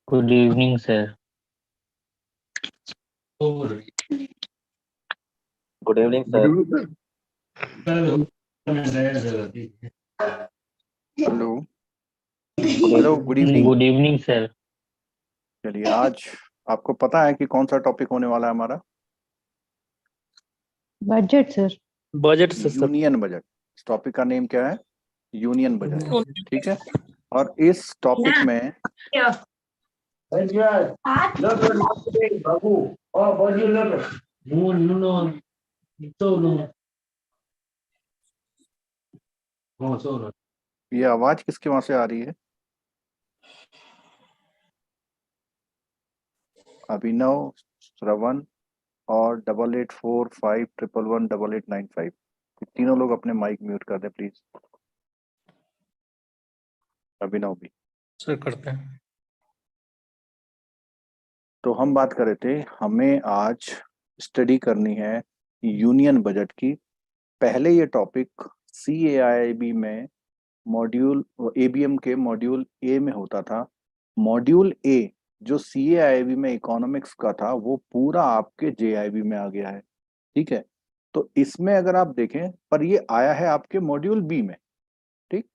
Good evening, sir. Good evening, sir. Hello hello good evening. Good evening, sir. चलिए, आज आपको पता है कि कौन सा टॉपिक होने वाला है हमारा? Budget sir. बजट से सब यूनियन बजट। इस टॉपिक का नेम क्या है? Union budget. ठीक है, और इस टॉपिक में ये आवाज किसके वहां से आ रही है? अभिनव, श्रवण और 8845111895। तीनों लोग अपने माइक म्यूट कर दें प्लीज। अभिनव भी। सर करते हैं। तो हम बात कर रहे थे, हमें आज स्टडी करनी है यूनियन बजट की। पहले ये टॉपिक CAIIB में मॉड्यूल ABM के मॉड्यूल ए में होता था। मॉड्यूल ए जो CAIIB में इकोनॉमिक्स का था वो पूरा आपके JIB में आ गया है। ठीक है, तो इसमें अगर आप देखें, पर ये आया है आपके मॉड्यूल बी में। ठीक,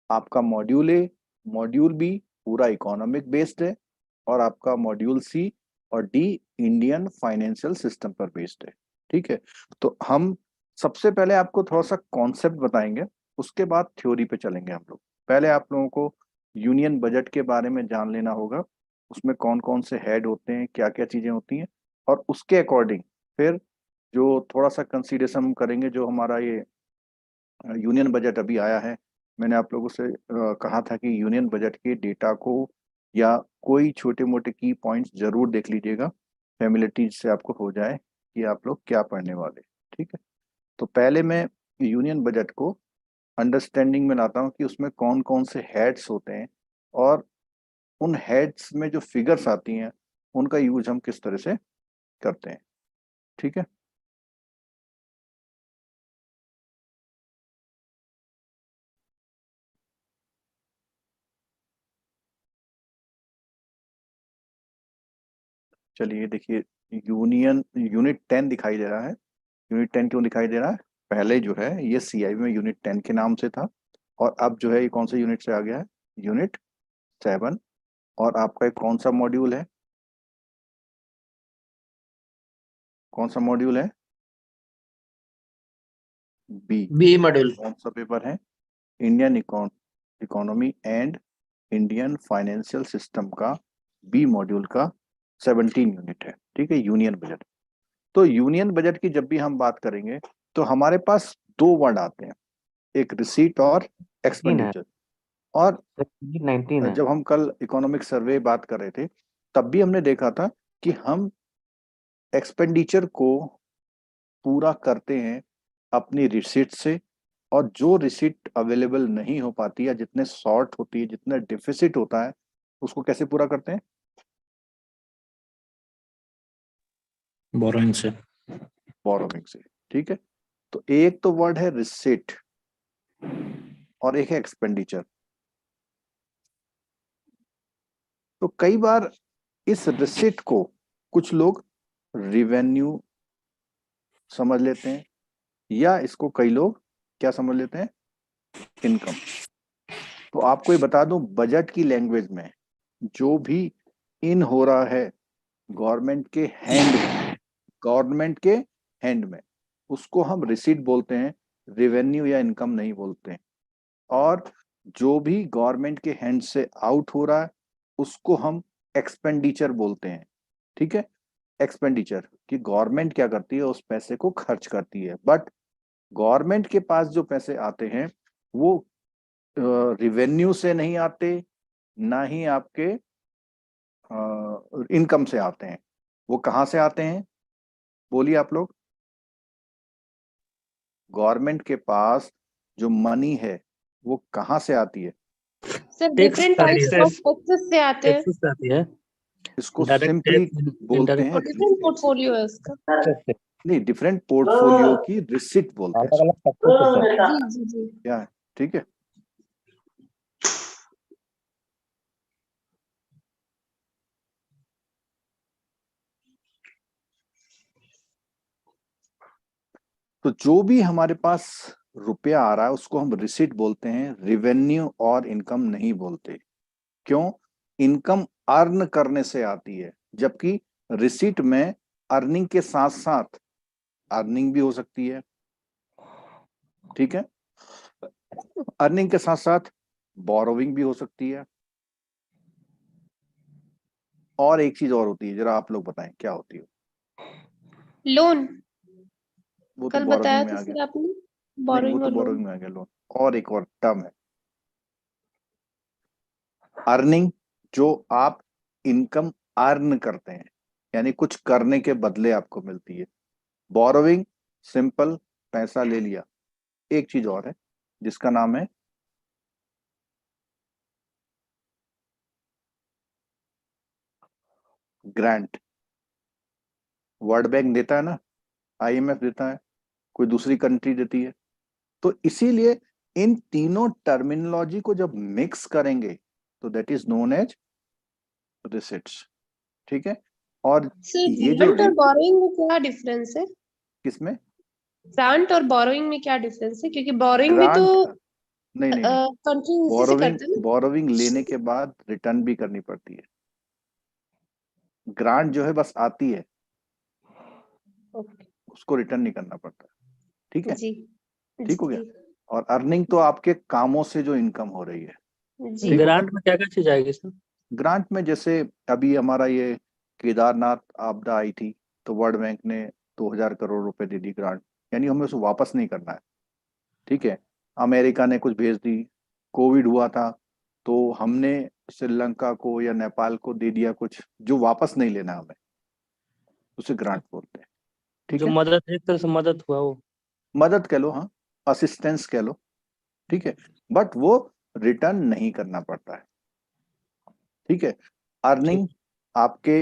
आपका मॉड्यूल ए, मॉड्यूल बी पूरा इकोनॉमिक बेस्ड है, और आपका मॉड्यूल सी और डी इंडियन फाइनेंशियल सिस्टम पर बेस्ड है। ठीक है, तो हम सबसे पहले आपको थोड़ा सा कॉन्सेप्ट बताएंगे, उसके बाद थ्योरी पे चलेंगे हम लोग। पहले आप लोगों को यूनियन बजट के बारे में जान लेना होगा, उसमें कौन कौन से हेड होते हैं, क्या क्या चीजें होती हैं, और उसके अकॉर्डिंग फिर जो थोड़ा सा कंसीडरेशन हम करेंगे, जो हमारा ये यूनियन बजट अभी आया है। मैंने आप लोगों से कहा था कि यूनियन बजट के डेटा को या कोई छोटे मोटे की पॉइंट्स जरूर देख लीजिएगा, फैमिलिटीज से आपको हो जाए कि आप लोग क्या पढ़ने वाले। ठीक है, तो पहले मैं यूनियन बजट को अंडरस्टैंडिंग में लाता हूँ कि उसमें कौन कौन से हेड्स होते हैं, और उन हेड्स में जो फिगर्स आती हैं उनका यूज हम किस तरह से करते हैं। ठीक है, चलिए देखिए, यूनिट 10 दिखाई दे रहा है। यूनिट 10 क्यों दिखाई दे रहा है? पहले जो है ये CIB में यूनिट 10 के नाम से था, और अब जो है ये कौन से यूनिट से आ गया है? यूनिट 7। और आपका एक कौन सा मॉड्यूल है? कौन सा मॉड्यूल है? B module. कौन सा पेपर है? Indian economy and Indian financial system का बी मॉड्यूल का 17 यूनिट है। ठीक है, यूनियन बजट। तो यूनियन बजट की जब भी हम बात करेंगे तो हमारे पास दो वर्ड आते हैं, एक रिसीट और एक्सपेंडिचर। और 19 है। जब हम कल इकोनॉमिक सर्वे बात कर रहे थे तब भी हमने देखा था कि हम एक्सपेंडिचर को पूरा करते हैं अपनी रिसीट से, और जो रिसीट अवेलेबल नहीं हो पाती या जितने शॉर्ट होती है, जितना डिफिसिट होता है, उसको कैसे पूरा करते हैं? बोरोइंग से। बोरोइंग से। ठीक है, तो एक तो वर्ड है रिसीट और एक है एक्सपेंडिचर। तो कई बार इस रिसीट को कुछ लोग रिवेन्यू समझ लेते हैं, या इसको कई लोग क्या समझ लेते हैं? इनकम। तो आपको ये बता दूं, बजट की लैंग्वेज में जो भी इन हो रहा है गवर्नमेंट के हैंड में, गवर्नमेंट के हैंड में, उसको हम रिसीट बोलते हैं, रेवेन्यू या इनकम नहीं बोलते हैं। और जो भी गवर्नमेंट के हैंड से आउट हो रहा है उसको हम एक्सपेंडिचर बोलते हैं। ठीक है, एक्सपेंडिचर कि गवर्नमेंट क्या करती है, उस पैसे को खर्च करती है। बट गवर्नमेंट के पास जो पैसे आते हैं वो रिवेन्यू से नहीं आते, ना ही आपके इनकम से आते हैं। वो कहाँ से आते हैं? बोलिए आप लोग। गवर्नमेंट के पास जो मनी है वो कहाँ से आती है? Sir different types of taxes से आते हैं। टैक्सेस आती है। इसको डायरेक्ट सिंपली टैक्स, बोलते हैं, डिफरेंट पोर्टफोलियो है इसका। नहीं, डिफरेंट पोर्टफोलियो की रिसिट बोलते हैं इसको। जी जी जी। क्या है? ठीक है, तो जो भी हमारे पास रुपया आ रहा है उसको हम रिसीट बोलते हैं, रेवेन्यू और इनकम नहीं बोलते। क्यों? इनकम अर्न करने से आती है, जबकि रिसीट में अर्निंग के साथ साथ अर्निंग भी हो सकती है। ठीक है, अर्निंग के साथ साथ बोरोविंग भी हो सकती है। और एक चीज और होती है, जरा आप लोग बताएं क्या होती है? लोन वो तो कल बोरोविंग बताया में था आ गया। सर आपने, नहीं, वो बोरोइंग तो और लोन। बोरोविंग में आ गया, लोन। और एक और टर्म है अर्निंग, जो आप इनकम अर्न करते हैं, यानी कुछ करने के बदले आपको मिलती है। बोरोविंग, सिंपल, पैसा ले लिया। एक चीज और है जिसका नाम है ग्रांट। वर्ल्ड बैंक देता है ना, आईएमएफ देता है, कोई दूसरी कंट्री देती है। तो इसीलिए इन तीनों टर्मिनोलॉजी को जब मिक्स करेंगे तो that is known as receipts. ठीक है। और सर ये जो ग्रांट और बोरोइंग में क्या डिफरेंस है? किसमें? ग्रांट और बोरोइंग में क्या डिफरेंस है? क्योंकि बोरोइंग भी तो ग्रांट, नहीं नहीं नहीं, कंट्री उसी से बोरोविंग करते हैं बोरोविंग लेने के बाद रिटर्न भी करनी पड़ती है। ग्रांट जो है बस आती है, ना। ओके। उसको रिटर्न नहीं करना पड़ता। ठीक है, जी ठीक हो गया। जी और अर्निंग तो आपके कामों से जो इनकम हो रही है। जी। ठीक हो गया। ग्रांट में क्या क्या चीज आएगी सर? ग्रांट में जैसे अभी हमारा ये केदारनाथ आपदा आई थी, तो वर्ल्ड बैंक ने 2,000 करोड़ रुपए दे दी ग्रांट, यानी हमें उसको वापस नहीं करना है। ठीक है। अमेरिका ने कुछ भेज दी, कोविड हुआ था तो हमने श्रीलंका को या नेपाल को दे दिया कुछ, जो वापस नहीं लेना हमें, उसे ग्रांट बोलते हैं। ठीक जो है, मदद, एक तरह से मदद हुआ वो। मदद कह लो, हाँ, असिस्टेंस कह लो। ठीक है, बट वो रिटर्न नहीं करना पड़ता है। ठीक है। अर्निंग ठीक। आपके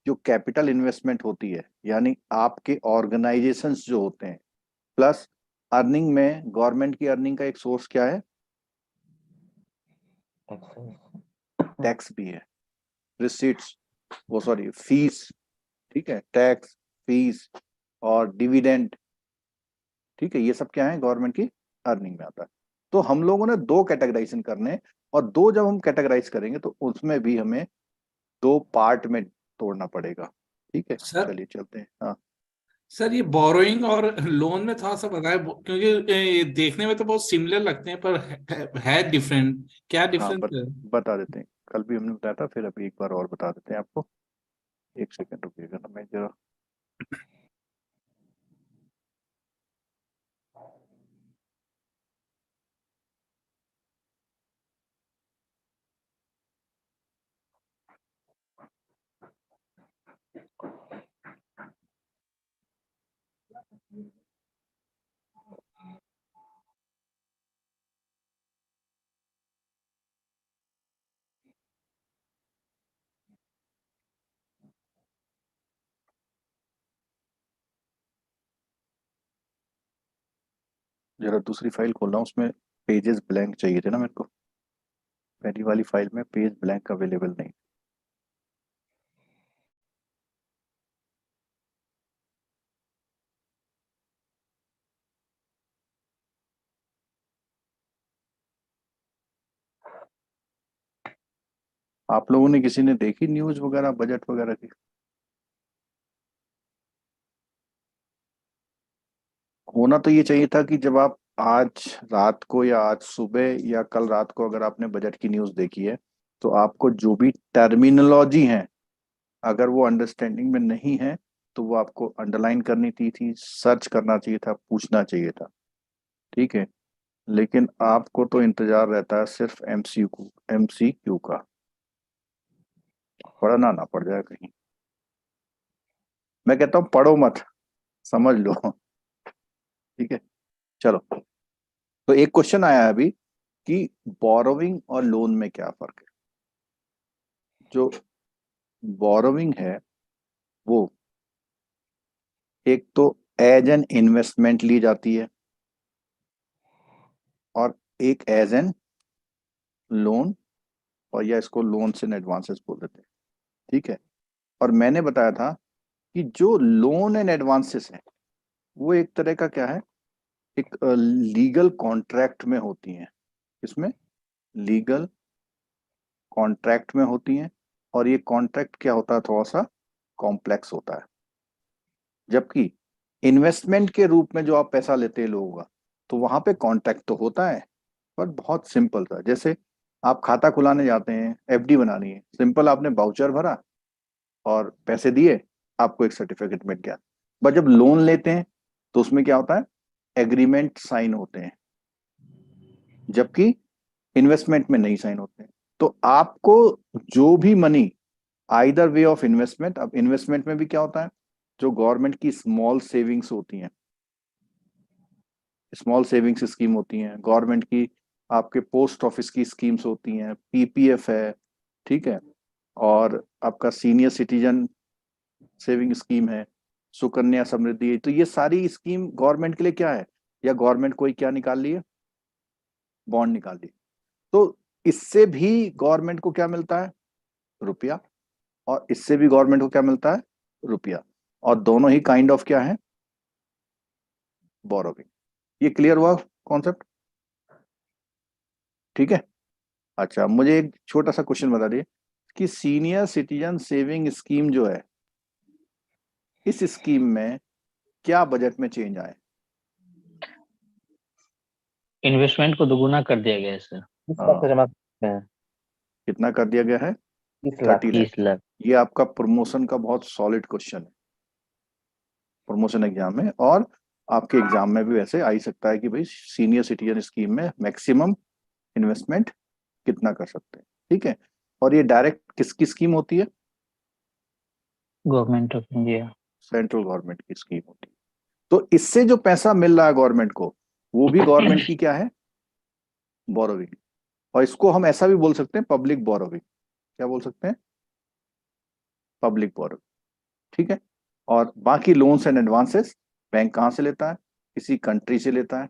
जो कैपिटल इन्वेस्टमेंट होती है, यानी आपके ऑर्गेनाइजेशंस जो होते हैं, प्लस अर्निंग में गवर्नमेंट की अर्निंग का एक सोर्स क्या है? टैक्स भी है, रिसीट्स, वो सॉरी फीस। ठीक है, टैक्स, फीस और डिविडेंड। ठीक है, ये सब क्या है? गवर्नमेंट की अर्निंग में आता है। तो हम लोगों ने दो कैटेगराइजेशन करने हैं, और दो जब हम कैटेगराइज करेंगे तो उसमें भी हमें दो पार्ट में तोड़ना पड़ेगा। ठीक है, सर चलिए चलते हैं। हाँ, सर ये बोरोइंग और लोन में थोड़ा सा बताएं, क्योंकि ये देखने में तो बहुत सिमिलर लगते हैं, पर है डिफरेंट। क्या हाँ, डिफरेंस है? बता देते हैं। कल भी हमने बताया था, फिर अभी एक बार और बता देते हैं आपको। एक सेकंड रुकिएगा ना, मैं जरा जरा दूसरी फाइल खोल रहा हूँ, उसमें पेजेस ब्लैंक चाहिए थे ना मेरे को। पहली वाली फाइल में पेज ब्लैंक अवेलेबल नहीं। आप लोगों ने किसी ने देखी न्यूज वगैरह, बजट वगैरह की? होना तो ये चाहिए था कि जब आप आज रात को या आज सुबह या कल रात को अगर आपने बजट की न्यूज देखी है, तो आपको जो भी टर्मिनोलॉजी है, अगर वो अंडरस्टैंडिंग में नहीं है, तो वो आपको अंडरलाइन करनी थी, सर्च करना चाहिए था, पूछना चाहिए था। ठीक है। लेकिन आपको तो इंतजार रहता है सिर्फ एमसीक्यू का, पढ़ना ना पड़ जाए कहीं। मैं कहता हूँ पढ़ो मत, समझ लो। ठीक है, चलो। तो एक क्वेश्चन आया है अभी कि बोरोविंग और लोन में क्या फर्क है। जो बोरोविंग है वो एक तो एज एन इन्वेस्टमेंट ली जाती है, और एक एज एन लोन, और या इसको लोन्स एंड एडवांसेस बोल देते हैं। ठीक है। और मैंने बताया था कि जो लोन एंड एडवांसेस है वो एक तरह का क्या है, एक लीगल कॉन्ट्रैक्ट में होती हैं। इसमें लीगल कॉन्ट्रैक्ट में होती हैं, और ये कॉन्ट्रैक्ट क्या होता है, थोड़ा सा कॉम्प्लेक्स होता है। जबकि इन्वेस्टमेंट के रूप में जो आप पैसा लेते हैं लोगों का, तो वहां पे कॉन्ट्रैक्ट तो होता है, पर बहुत सिंपल था। जैसे आप खाता खुलाने जाते हैं, एफडी बनानी है, सिंपल, आपने बाउचर भरा और पैसे दिए, आपको एक सर्टिफिकेट मिल गया। बट जब लोन लेते हैं तो उसमें क्या होता है, एग्रीमेंट साइन होते हैं, जबकि इन्वेस्टमेंट में नहीं साइन होते हैं। तो आपको जो भी money, either way of investment, अब इन्वेस्टमेंट में भी क्या होता है, जो गवर्नमेंट की स्मॉल सेविंग्स होती हैं, स्मॉल सेविंग्स स्कीम होती हैं गवर्नमेंट की, आपके पोस्ट ऑफिस की स्कीम्स होती हैं, पीपीएफ है, ठीक है, और आपका सीनियर सिटीजन सेविंग स्कीम है, सुकन्या समृद्धि है। तो ये सारी स्कीम गवर्नमेंट के लिए क्या है, या गवर्नमेंट कोई क्या निकाल ली है, बॉन्ड निकाल ली। तो इससे भी गवर्नमेंट को क्या मिलता है, रुपया, और इससे भी गवर्नमेंट को क्या मिलता है, रुपया। और दोनों ही काइंड ऑफ क्या है, बोरोविंग। ये क्लियर हुआ कॉन्सेप्ट? ठीक है। अच्छा, मुझे एक छोटा सा क्वेश्चन बता दिए कि सीनियर सिटीजन सेविंग स्कीम जो है, इस स्कीम में क्या बजट में चेंज आए? इन्वेस्टमेंट को दोगुना कर दिया गया है सर। 30 लाख हाँ, जमा करते हैं। कितना कर दिया गया है? 30 लाख। 30 लाख। 30 लाख। ये आपका प्रमोशन का बहुत सॉलिड क्वेश्चन है, प्रमोशन एग्जाम में, और आपके एग्जाम में भी वैसे आ ही सकता है कि भाई सीनियर सिटीजन स्कीम में मैक्सिमम इन्वेस्टमेंट कितना कर सकते हैं। ठीक है। और ये डायरेक्ट किसकी स्कीम होती है? Government of India. Central government की स्कीम होती है। तो इससे जो पैसा मिल रहा है गवर्नमेंट को, वो भी गवर्नमेंट की क्या है, बोरोविंग। और इसको हम ऐसा भी बोल सकते हैं, पब्लिक बोरोविंग। क्या बोल सकते हैं, पब्लिक बोरोविंग। ठीक है। और बाकी लोन्स एंड एडवांसेस बैंक कहाँ से लेता है, किसी कंट्री से लेता है।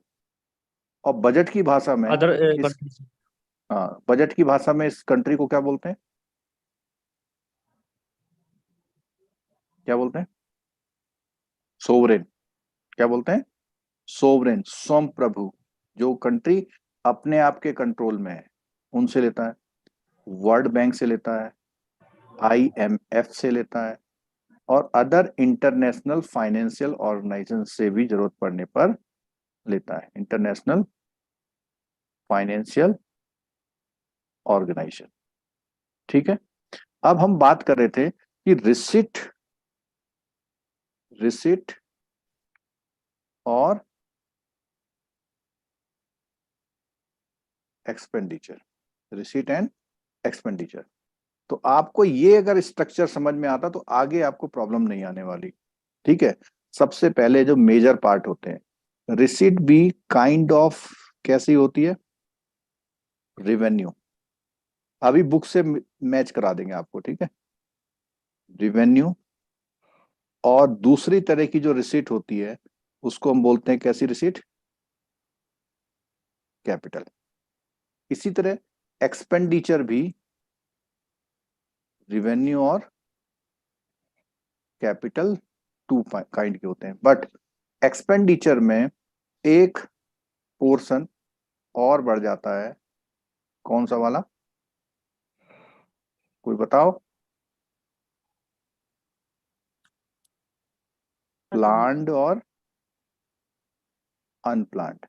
और बजट की भाषा में अदर इस, कंट्रीज। हाँ, बजट की भाषा में इस कंट्री को क्या बोलते हैं, क्या बोलते हैं, सोवरेन। क्या बोलते हैं, सोवरेन, स्वयं प्रभु। जो कंट्री अपने आप के कंट्रोल में है, उनसे लेता है। वर्ल्ड बैंक से लेता है, आईएमएफ से लेता है, और अदर इंटरनेशनल फाइनेंशियल ऑर्गेनाइजेशन से भी जरूरत पड़ने पर लेता है। International financial organisation. ठीक है। अब हम बात कर रहे थे कि रिसिट, रिसिट और एक्सपेंडिचर, रिसिट एंड एक्सपेंडिचर। तो आपको ये अगर स्ट्रक्चर समझ में आता तो आगे आपको प्रॉब्लम नहीं आने वाली। ठीक है। सबसे पहले जो मेजर पार्ट होते हैं, रिसिट भी काइंड ऑफ कैसी होती है, रिवेन्यू। अभी बुक से मैच करा देंगे आपको, ठीक है। रिवेन्यू, और दूसरी तरह की जो रिसीट होती है उसको हम बोलते हैं कैसी रिसीट, कैपिटल। इसी तरह एक्सपेंडिचर भी रिवेन्यू और कैपिटल टू काइंड के होते हैं। बट एक्सपेंडिचर में एक पोर्शन और बढ़ जाता है, कौन सा वाला, कोई बताओ, प्लान्ड और अनप्लान्ड।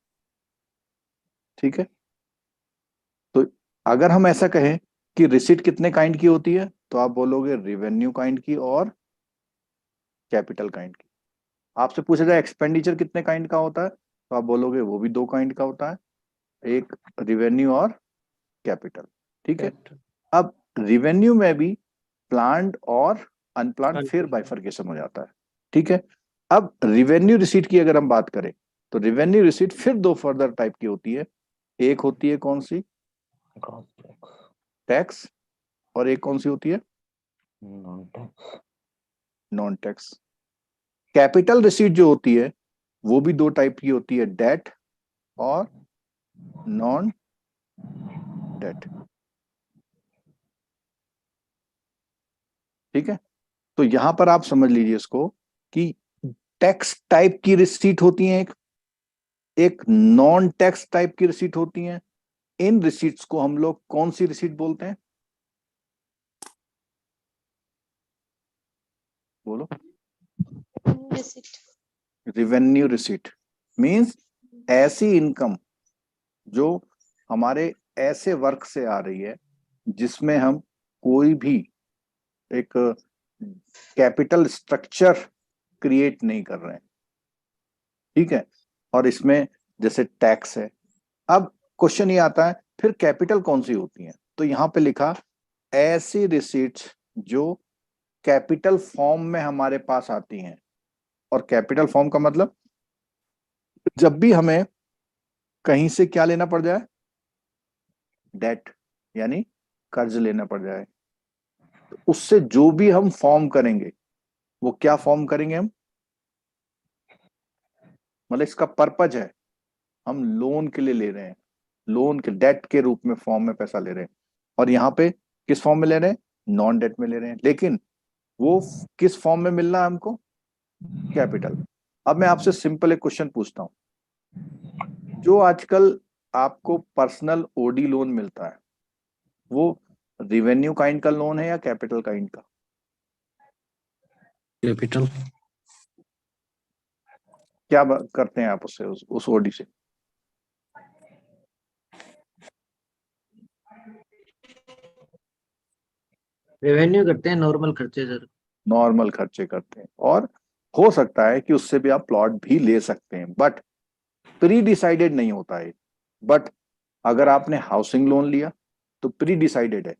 ठीक है। तो अगर हम ऐसा कहें कि रिसीट कितने काइंड की होती है, तो आप बोलोगे रिवेन्यू काइंड की और कैपिटल काइंड की। आपसे पूछा जाए एक्सपेंडिचर कितने काइंड का होता है, तो आप बोलोगे वो भी दो काइंड का होता है, एक रिवेन्यू और कैपिटल। ठीक है। अब रिवेन्यू में भी प्लान्ड और अनप्लान्ड फिर बाइफर्केशन हो जाता है। ठीक है। अब रिवेन्यू रिसीट की अगर हम बात करें, तो रिवेन्यू रिसीट फिर दो फर्दर टाइप की होती है। एक होती है कौन सी, टैक्स, और एक कौन सी होती है, नॉन टैक्स। कैपिटल रिसीट जो होती है वो भी दो टाइप की होती है, डेट और नॉन डेट। ठीक है। तो यहां पर आप समझ लीजिए इसको कि टैक्स टाइप की रिसीट होती हैं, एक नॉन टैक्स टाइप की रिसीट होती हैं। इन रिसीट्स को हम लोग कौन सी रिसीट बोलते हैं? बोलो। receipt. रिवेन्यू रिसीट मींस ऐसी इनकम जो हमारे ऐसे वर्क से आ रही है जिसमें हम कोई भी एक कैपिटल स्ट्रक्चर क्रिएट नहीं कर रहे हैं, ठीक है। और इसमें जैसे टैक्स है। अब क्वेश्चन ये आता है फिर कैपिटल कौन सी होती है, तो यहां पे लिखा ऐसी रिसीट्स जो कैपिटल फॉर्म में हमारे पास आती हैं। और कैपिटल फॉर्म का मतलब जब भी हमें कहीं से क्या लेना पड़ जाए, डेट यानी कर्ज लेना पड़ जाए, तो उससे जो भी हम फॉर्म करेंगे वो क्या फॉर्म करेंगे हम, मतलब इसका पर्पज है हम लोन के लिए ले रहे हैं, लोन के डेट के रूप में फॉर्म में पैसा ले रहे हैं। और यहाँ पे किस फॉर्म में ले रहे हैं, नॉन डेट में ले रहे हैं, लेकिन वो किस फॉर्म में मिलना है हमको, कैपिटल। अब मैं आपसे सिंपल एक क्वेश्चन पूछता हूं, जो आजकल आपको पर्सनल ओडी लोन मिलता है वो रिवेन्यू काइंड का लोन है या कैपिटल काइंड का? कैपिटल। क्या करते हैं आप उससे, उस ओडी से? रेवेन्यू करते हैं, नॉर्मल खर्चे सर। नॉर्मल खर्चे करते हैं, और हो सकता है कि उससे भी आप प्लॉट भी ले सकते हैं, बट प्री डिसाइडेड नहीं होता है। बट अगर आपने हाउसिंग लोन लिया तो प्री डिसाइडेड है।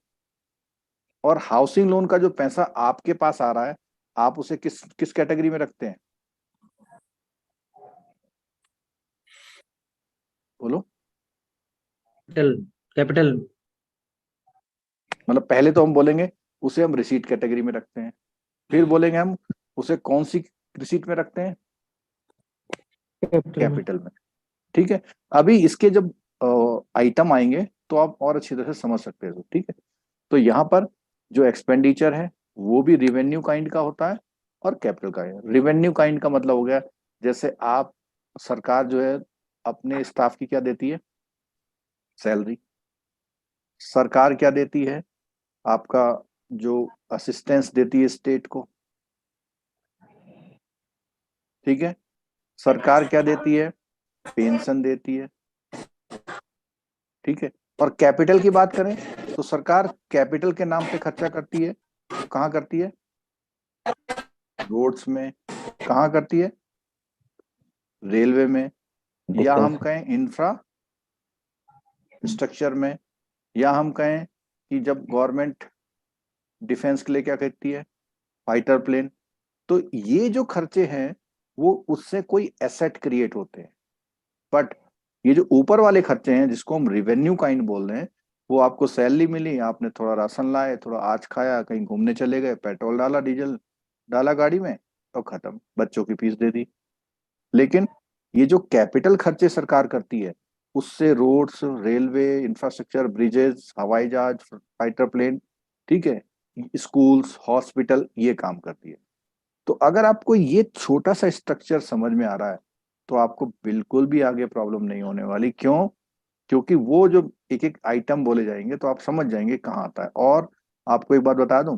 और हाउसिंग लोन का जो पैसा आपके पास आ रहा है आप उसे किस किस कैटेगरी में रखते हैं, बोलो। कैपिटल कैपिटल मतलब पहले तो हम बोलेंगे उसे हम रिसीट कैटेगरी में रखते हैं, फिर बोलेंगे हम उसे कौन सी रिसीट में रखते हैं, कैपिटल में, ठीक है। अभी इसके जब आइटम आएंगे तो आप और अच्छी तरह से समझ सकते हो, ठीक है। तो यहाँ पर जो एक्सपेंडिचर है वो भी रिवेन्यू काइंड का होता है और कैपिटल का है। रिवेन्यू काइंड का मतलब हो गया जैसे आप, सरकार जो है अपने स्टाफ की क्या देती है, सैलरी। सरकार क्या देती है, आपका जो असिस्टेंस देती है स्टेट को, ठीक है। सरकार क्या देती है, पेंशन देती है, ठीक है। और कैपिटल की बात करें तो सरकार कैपिटल के नाम पे खर्चा करती है, तो कहाँ करती है, रोड्स में, कहाँ करती है, रेलवे में, या हम कहें इंफ्रा स्ट्रक्चर में, या हम कहें कि जब गवर्नमेंट डिफेंस के लिए क्या कहती है, फाइटर प्लेन। तो ये जो खर्चे हैं वो उससे कोई एसेट क्रिएट होते हैं। बट ये जो ऊपर वाले खर्चे हैं जिसको हम रिवेन्यू काइंड बोल रहे हैं, वो आपको सैलरी मिली, आपने थोड़ा राशन लाए, थोड़ा आज खाया, कहीं घूमने चले गए, पेट्रोल डाला, डीजल डाला गाड़ी में, तो खत्म, बच्चों की फीस दे दी। लेकिन ये जो कैपिटल खर्चे सरकार करती है उससे रोड्स, रेलवे, इंफ्रास्ट्रक्चर, ब्रिजेस, हवाई जहाज, फाइटर प्लेन, ठीक है, स्कूल्स, हॉस्पिटल, ये काम करती है। तो अगर आपको ये छोटा सा स्ट्रक्चर समझ में आ रहा है तो आपको बिल्कुल भी आगे प्रॉब्लम नहीं होने वाली। क्यों? क्योंकि वो जो एक एक आइटम बोले जाएंगे तो आप समझ जाएंगे कहाँ आता है। और आपको एक बात बता दूं,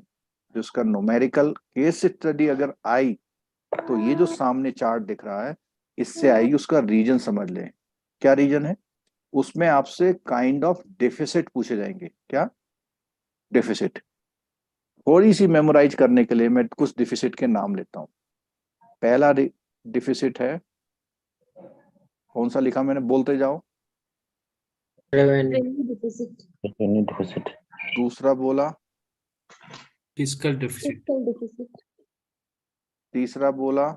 जो उसका न्यूमेरिकल केस स्टडी अगर आई तो ये जो सामने चार्ट दिख रहा है इससे आएगी, उसका रीजन समझ लें। क्या रीजन है? उसमें आपसे काइंड ऑफ डेफिसिट पूछे जाएंगे। क्या डेफिसिट? थोड़ी सी मेमोराइज करने के लिए मैं कुछ डिफिसिट के नाम लेता हूं। पहला डिफिसिट है, कौन सा लिखा मैंने, बोलते जाओ। Revenue Revenue deficit. दूसरा बोला, फिस्कल डेफिसिट। Fiscal deficit. तीसरा बोला,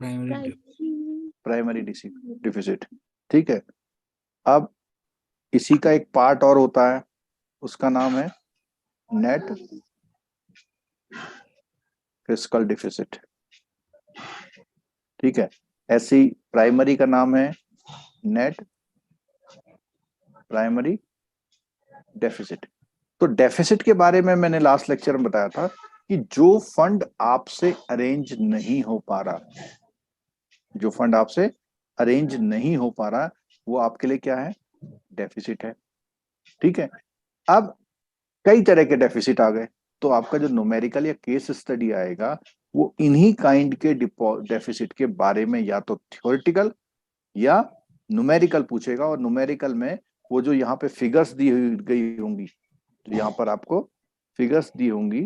प्राइमरी। प्राइमरी डिफिसिट, ठीक है। अब इसी का एक पार्ट और होता है, उसका नाम है नेट फिस्कल डिफिसिट, ठीक है। ऐसी प्राइमरी का नाम है नेट प्राइमरी डेफिसिट। तो डेफिसिट के बारे में मैंने लास्ट लेक्चर में बताया था कि जो फंड आपसे अरेंज नहीं हो पा रहा, जो फंड आपसे अरेंज नहीं हो पा रहा, वो आपके लिए क्या है? डेफिसिट है। ठीक है, अब कई तरह के डेफिसिट आ गए, तो आपका जो न्यूमेरिकल या केस स्टडी आएगा वो इन्हीं काइंड के डेफिसिट के बारे में या तो थ्योरेटिकल या न्यूमेरिकल पूछेगा। और न्यूमेरिकल में वो जो यहाँ पे फिगर्स दी गई होंगी, तो यहाँ पर आपको फिगर्स दी होंगी,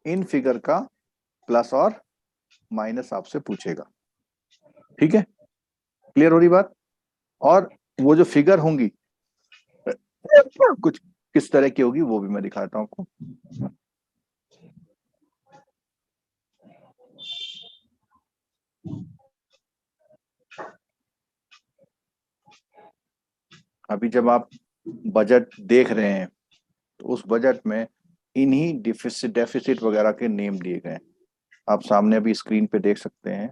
इन फिगर का प्लस और माइनस आपसे पूछेगा। ठीक है, क्लियर हो रही बात? और वो जो फिगर होंगी कुछ किस तरह की होगी वो भी मैं दिखाता हूं आपको। अभी जब आप बजट देख रहे हैं तो उस बजट में इन्हीं डेफिसिट वगैरह के नेम दिए गए हैं, आप सामने अभी स्क्रीन पे देख सकते हैं।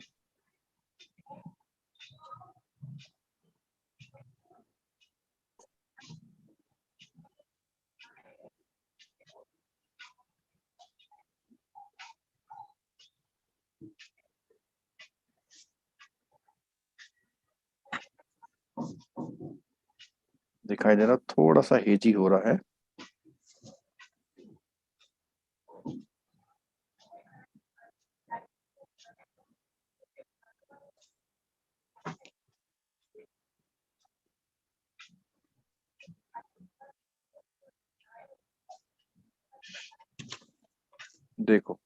दिखाई दे रहा? थोड़ा सा हेजी हो रहा है। देखो,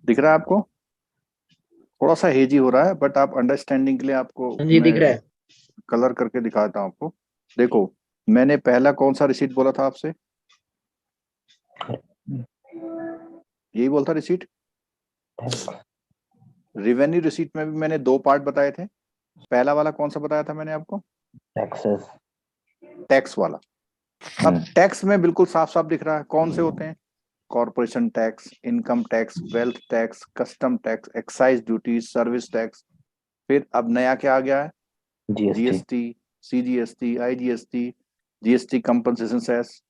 दिख रहा है आपको? थोड़ा सा हेजी हो रहा है, बट आप अंडरस्टैंडिंग के लिए आपको हाँ जी, दिख रहा है। कलर करके दिखाता हूं आपको। देखो, मैंने पहला कौन सा रिसीट बोला था आपसे? यही बोलता रिसीट। रेवेन्यू रिसीट में भी मैंने दो पार्ट बताए थे। पहला वाला कौन सा बताया था मैंने आपको? टैक्सेस। टैक्स वाला। अब टैक्स में बिल्कुल साफ साफ दिख रहा है कौन से होते हैं। Corporation tax, income tax, wealth tax, custom tax, excise duty, service tax. फिर अब नया क्या आ गया है? GST, CGST, IGST, GST compensation cess,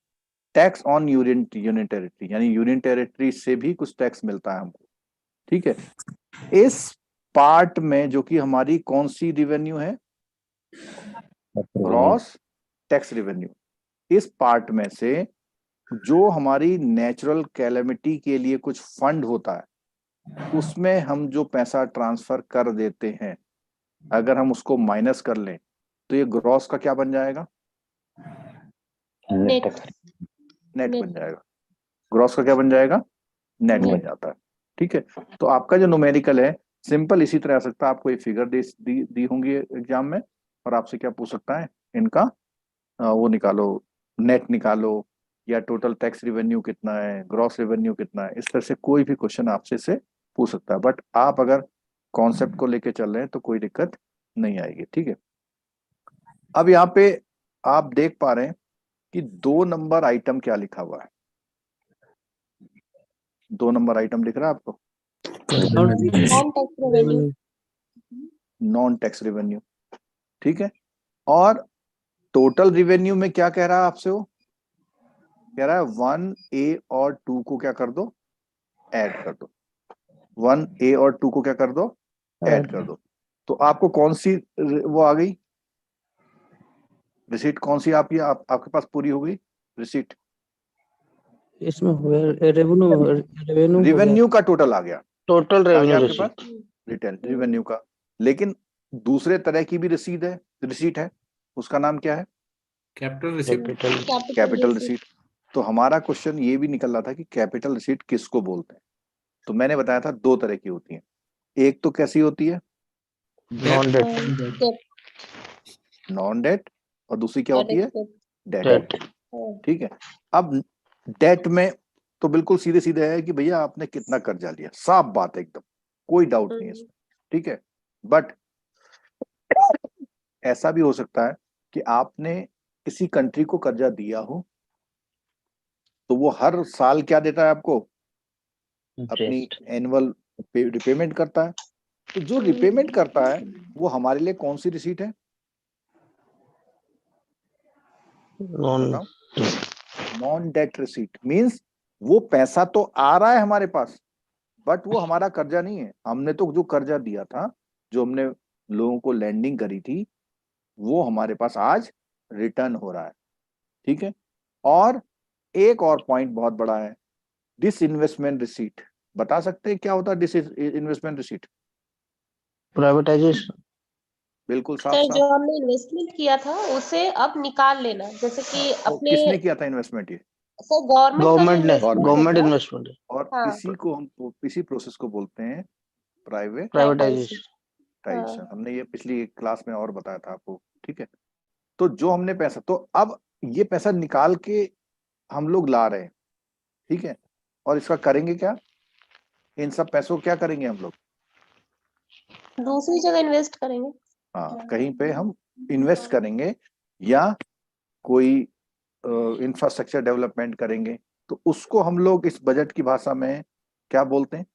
tax on union territory, यानी यूनियन टेरिटरी से भी कुछ टैक्स मिलता है हमको। ठीक है, इस पार्ट में जो कि हमारी कौन सी रिवेन्यू है? Gross tax revenue. इस पार्ट में से जो हमारी नेचुरल कैलेमिटी के लिए कुछ फंड होता है, उसमें हम जो पैसा ट्रांसफर कर देते हैं, अगर हम उसको माइनस कर लें तो ये ग्रॉस का क्या बन जाएगा? नेट नेट बन जाएगा। ग्रॉस का क्या बन जाएगा? नेट बन जाता है। ठीक है, तो आपका जो न्यूमेरिकल है सिंपल इसी तरह आ सकता है। आपको एक फिगर दी होंगी एग्जाम में, और आपसे क्या पूछ सकता है? इनका वो निकालो, नेट निकालो, या टोटल टैक्स रिवेन्यू कितना है, ग्रॉस रिवेन्यू कितना है। इस तरह से कोई भी क्वेश्चन आपसे इसे पूछ सकता है, बट आप अगर कॉन्सेप्ट को लेके चल रहे हैं तो कोई दिक्कत नहीं आएगी। ठीक है, अब यहाँ पे आप देख पा रहे हैं कि 2 नंबर आइटम क्या लिखा हुआ है। 2 नंबर आइटम दिख रहा है आपको? Non tax revenue. Non tax revenue. ठीक है, और टोटल रिवेन्यू में क्या कह रहा है आपसे? वो कह रहा है 1A और 2 को क्या कर दो? ऐड कर दो। 1A और 2 को क्या कर दो? ऐड कर दो। तो आपको कौन सी वो आ गई रिसीट? कौन सी आपके पास पूरी हो गई रिसीट? इसमें रेवेन्यू रिवेन्यू का टोटल आ गया, टोटल आ गया रेवेन्यू आपके पास रिटर्न रिवेन्यू का। लेकिन दूसरे तरह की भी रिसीट है, उसका नाम क्या है? Capital receipt. Capital receipt. तो हमारा क्वेश्चन ये भी निकल रहा था कि कैपिटल रिसीट किसको बोलते हैं। तो मैंने बताया था 2 तरह की होती है। एक तो कैसी होती है? Non debt. Non debt. और दूसरी क्या होती है? डेट। डेट। ठीक है, अब डेट में तो बिल्कुल सीधे सीधे है कि भैया आपने कितना कर्जा लिया, साफ बात है एकदम, कोई डाउट नहीं है इसमें। ठीक है, बट ऐसा भी हो सकता है कि आपने किसी कंट्री को कर्जा दिया हो, तो वो हर साल क्या देता है आपको? अपनी एनुअल रिपेमेंट करता है। तो जो रिपेमेंट करता है वो हमारे लिए कौन सी रिसीट है? नॉन बताओ। नॉन डेट रिसीट मीन्स वो पैसा तो आ रहा है हमारे पास, बट वो हमारा कर्जा नहीं है। हमने तो जो कर्जा दिया था, जो हमने लोगों को लैंडिंग करी थी, वो हमारे पास आज रिटर्न हो रहा है। ठीक है। और एक और पॉइंट बहुत बड़ा है, डिस इन्वेस्टमेंट रिसीट। बता सकते हैं क्या होता है डिस इन्वेस्टमेंट रिसीट? प्राइवेटाइजेशन। बिल्कुल साफ सर साफ। जो हमने इन्वेस्टमेंट किया था उसे अब निकाल लेना, जैसे कि तो अपने किसने किया था इन्वेस्टमेंट? ये सर गवर्नमेंट का जो गवर्नमेंट ने, इन्वेस्टमेंट हो गवर्नमेंट गया। इन्वेस्टमेंट, और हाँ, इसी प्रोसेस को बोलते हैं प्राइवेटाइजेशन। प्राइवेटाइजेशन। प्राइवेटाइजेशन। हाँ, हमने ये पिछली क्लास में और बताया था आपको। ठीक है। तो जो हमने पैसा, तो अब ये पैसा निकाल के हम लोग ला रहे हैं। ठीक है। और इसका करेंगे क्या? इन सब पैसों को क्या करेंगे हम लोग? दूसरी जगह इन्वेस्ट करेंगे। हाँ, कहीं पे हम इन्वेस्ट करेंगे या कोई इंफ्रास्ट्रक्चर डेवलपमेंट करेंगे। तो उसको हम लोग इस बजट की भाषा में क्या बोलते हैं?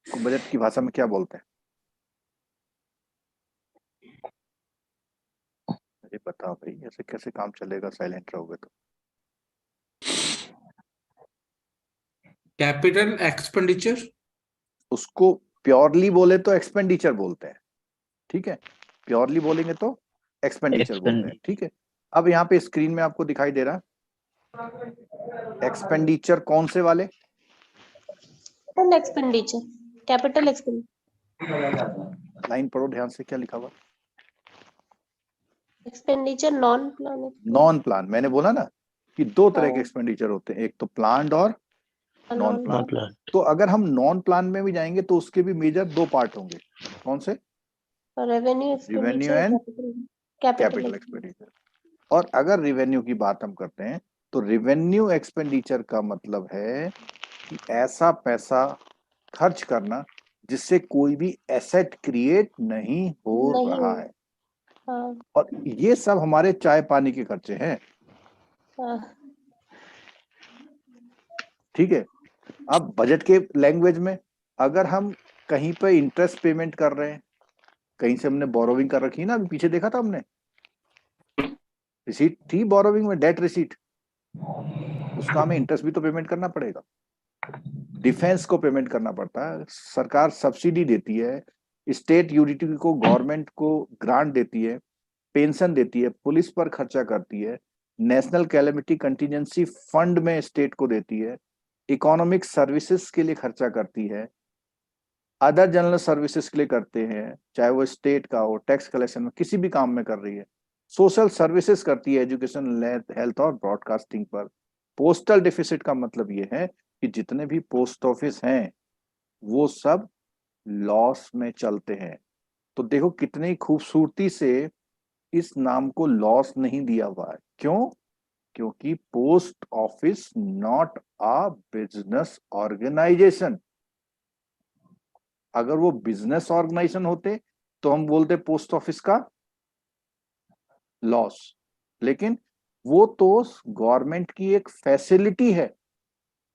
बजट की भाषा में क्या बोलते हैं? अरे बताओ भाई, ऐसे कैसे काम चलेगा साइलेंट रहोगे तो? Capital expenditure. उसको प्योरली बोले तो एक्सपेंडिचर बोलते हैं। ठीक है। प्योरली बोलेंगे तो एक्सपेंडिचर बोलते हैं। ठीक है। अब यहाँ पे स्क्रीन में आपको दिखाई दे रहा है एक्सपेंडिचर कौन से वाले? Capital expenditure, capital expenditure, line पढ़ो ध्यान से, क्या लिखा हुआ? Expenditure non plan. Non plan. मैंने बोला ना कि दो तरह के हाँ, एक्सपेंडिचर होते हैं, एक तो प्लान्ड और non non plan. Not plan. तो अगर हम नॉन प्लान में भी जाएंगे तो उसके भी मेजर दो पार्ट होंगे। कौन से? Revenue revenue expenditure, and capital capital expenditure. और अगर रिवेन्यू की बात हम करते हैं तो रिवेन्यू एक्सपेंडिचर का मतलब है कि ऐसा पैसा खर्च करना जिससे कोई भी एसेट क्रिएट नहीं हो नहीं रहा हुआ। है। हाँ, और ये सब हमारे चाय पानी के खर्चे हैं। हाँ, ठीक है। अब बजट के लैंग्वेज में अगर हम कहीं पे इंटरेस्ट पेमेंट कर रहे हैं, कहीं से हमने बोरोविंग कर रखी है ना, अभी पीछे देखा था हमने, रिसीट थी बोरोविंग में, डेट रिसीट, उसका हमें इंटरेस्ट भी तो पेमेंट करना पड़ेगा। डिफेंस को पेमेंट करना पड़ता है, सरकार सब्सिडी देती है, स्टेट यूटिलिटी को, गवर्नमेंट को ग्रांट देती है, पेंशन देती है, पुलिस पर खर्चा करती है, नेशनल कैलेमिटी कंटिजेंसी फंड में स्टेट को देती है, इकोनॉमिक सर्विसेज के लिए खर्चा करती है, अदर जनरल सर्विसेज के लिए करते हैं, चाहे वो स्टेट का हो, टैक्स कलेक्शन में, किसी भी काम में कर रही है, सोशल सर्विसेज करती है, एजुकेशन, हेल्थ और ब्रॉडकास्टिंग पर। पोस्टल डिफिसिट का मतलब ये है कि जितने भी पोस्ट ऑफिस हैं वो सब लॉस में चलते हैं। तो देखो कितनी खूबसूरती से इस नाम को लॉस नहीं दिया हुआ है। क्यों? क्योंकि post office not a business organisation. अगर वो बिजनेस ऑर्गेनाइजेशन होते तो हम बोलते पोस्ट ऑफिस का लॉस। लेकिन वो तो गवर्नमेंट की एक फैसिलिटी है।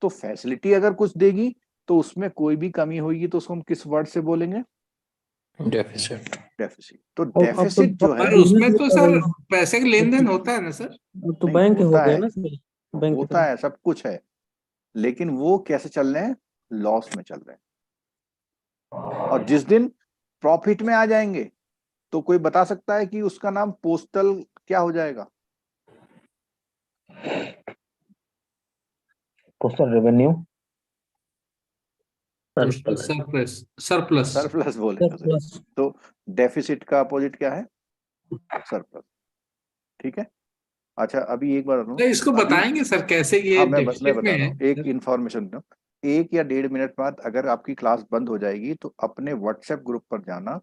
तो फैसिलिटी अगर कुछ देगी तो उसमें कोई भी कमी होगी तो उसको हम किस वर्ड से बोलेंगे? डेफिसिट। डेफिसिट। तो अब तो डेफिसिट जो है, पर बिजनेस उसमें भी तो कर सर रही है। पैसे का लेन देन होता है ना सर। अब तो नहीं बैंक हो होता गया है, ना सर, बैंक की होता तरह। है, सब कुछ है, लेकिन वो कैसे चल रहे हैं? लॉस में चल रहे हैं। और जिस दिन प्रॉफिट में आ जाएंगे तो कोई बता सकता है कि उसका नाम पोस्टल क्या हो जाएगा? Postal revenue. Surplus. Surplus. Surplus. Surplus बोलेंगे उसे। सरप्लस। तो डेफिसिट का अपोजिट क्या है? सरप्लस। ठीक है। अच्छा अभी एक बार तो इसको अभी, बताएंगे सर कैसे ये हाँ मैं डेफिसिट में बता रहा है हूँ एक सर। इंफॉर्मेशन दो। 1 या 1.5 मिनट बाद अगर आपकी क्लास बंद हो जाएगी तो अपने व्हाट्सएप ग्रुप पर जाना,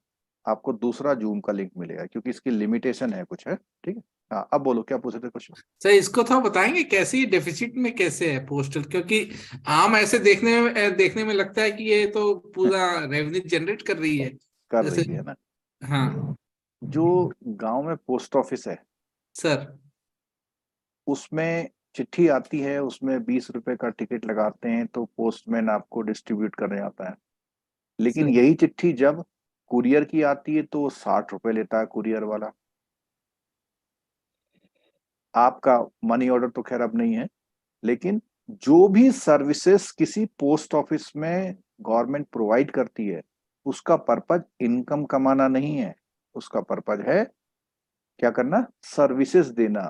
आपको दूसरा जूम का लिंक मिलेगा, क्योंकि इसकी लिमिटेशन है कुछ है। ठीक है। हाँ अब बोलो, क्या पूछे थे क्वेश्चन? सर इसको थोड़ा बताएंगे कैसे ये डेफिसिट में कैसे है पोस्टल, क्योंकि आम ऐसे देखने में लगता है कि ये तो पूरा रेवेन्यू जनरेट कर रही है कर जैसे। रही है ना। हाँ जो गांव में पोस्ट ऑफिस है सर। उसमें चिट्ठी आती है, उसमें 20 रुपए का टिकट लगाते हैं तो पोस्टमैन आपको डिस्ट्रीब्यूट करने आता है। लेकिन सर यही चिट्ठी जब कुरियर की आती है तो 60 रुपए लेता है कुरियर वाला। आपका मनी ऑर्डर तो खैर अब नहीं है, लेकिन जो भी सर्विसेज किसी पोस्ट ऑफिस में गवर्नमेंट प्रोवाइड करती है उसका पर्पज इनकम कमाना नहीं है, उसका पर्पज है क्या करना, सर्विसेज देना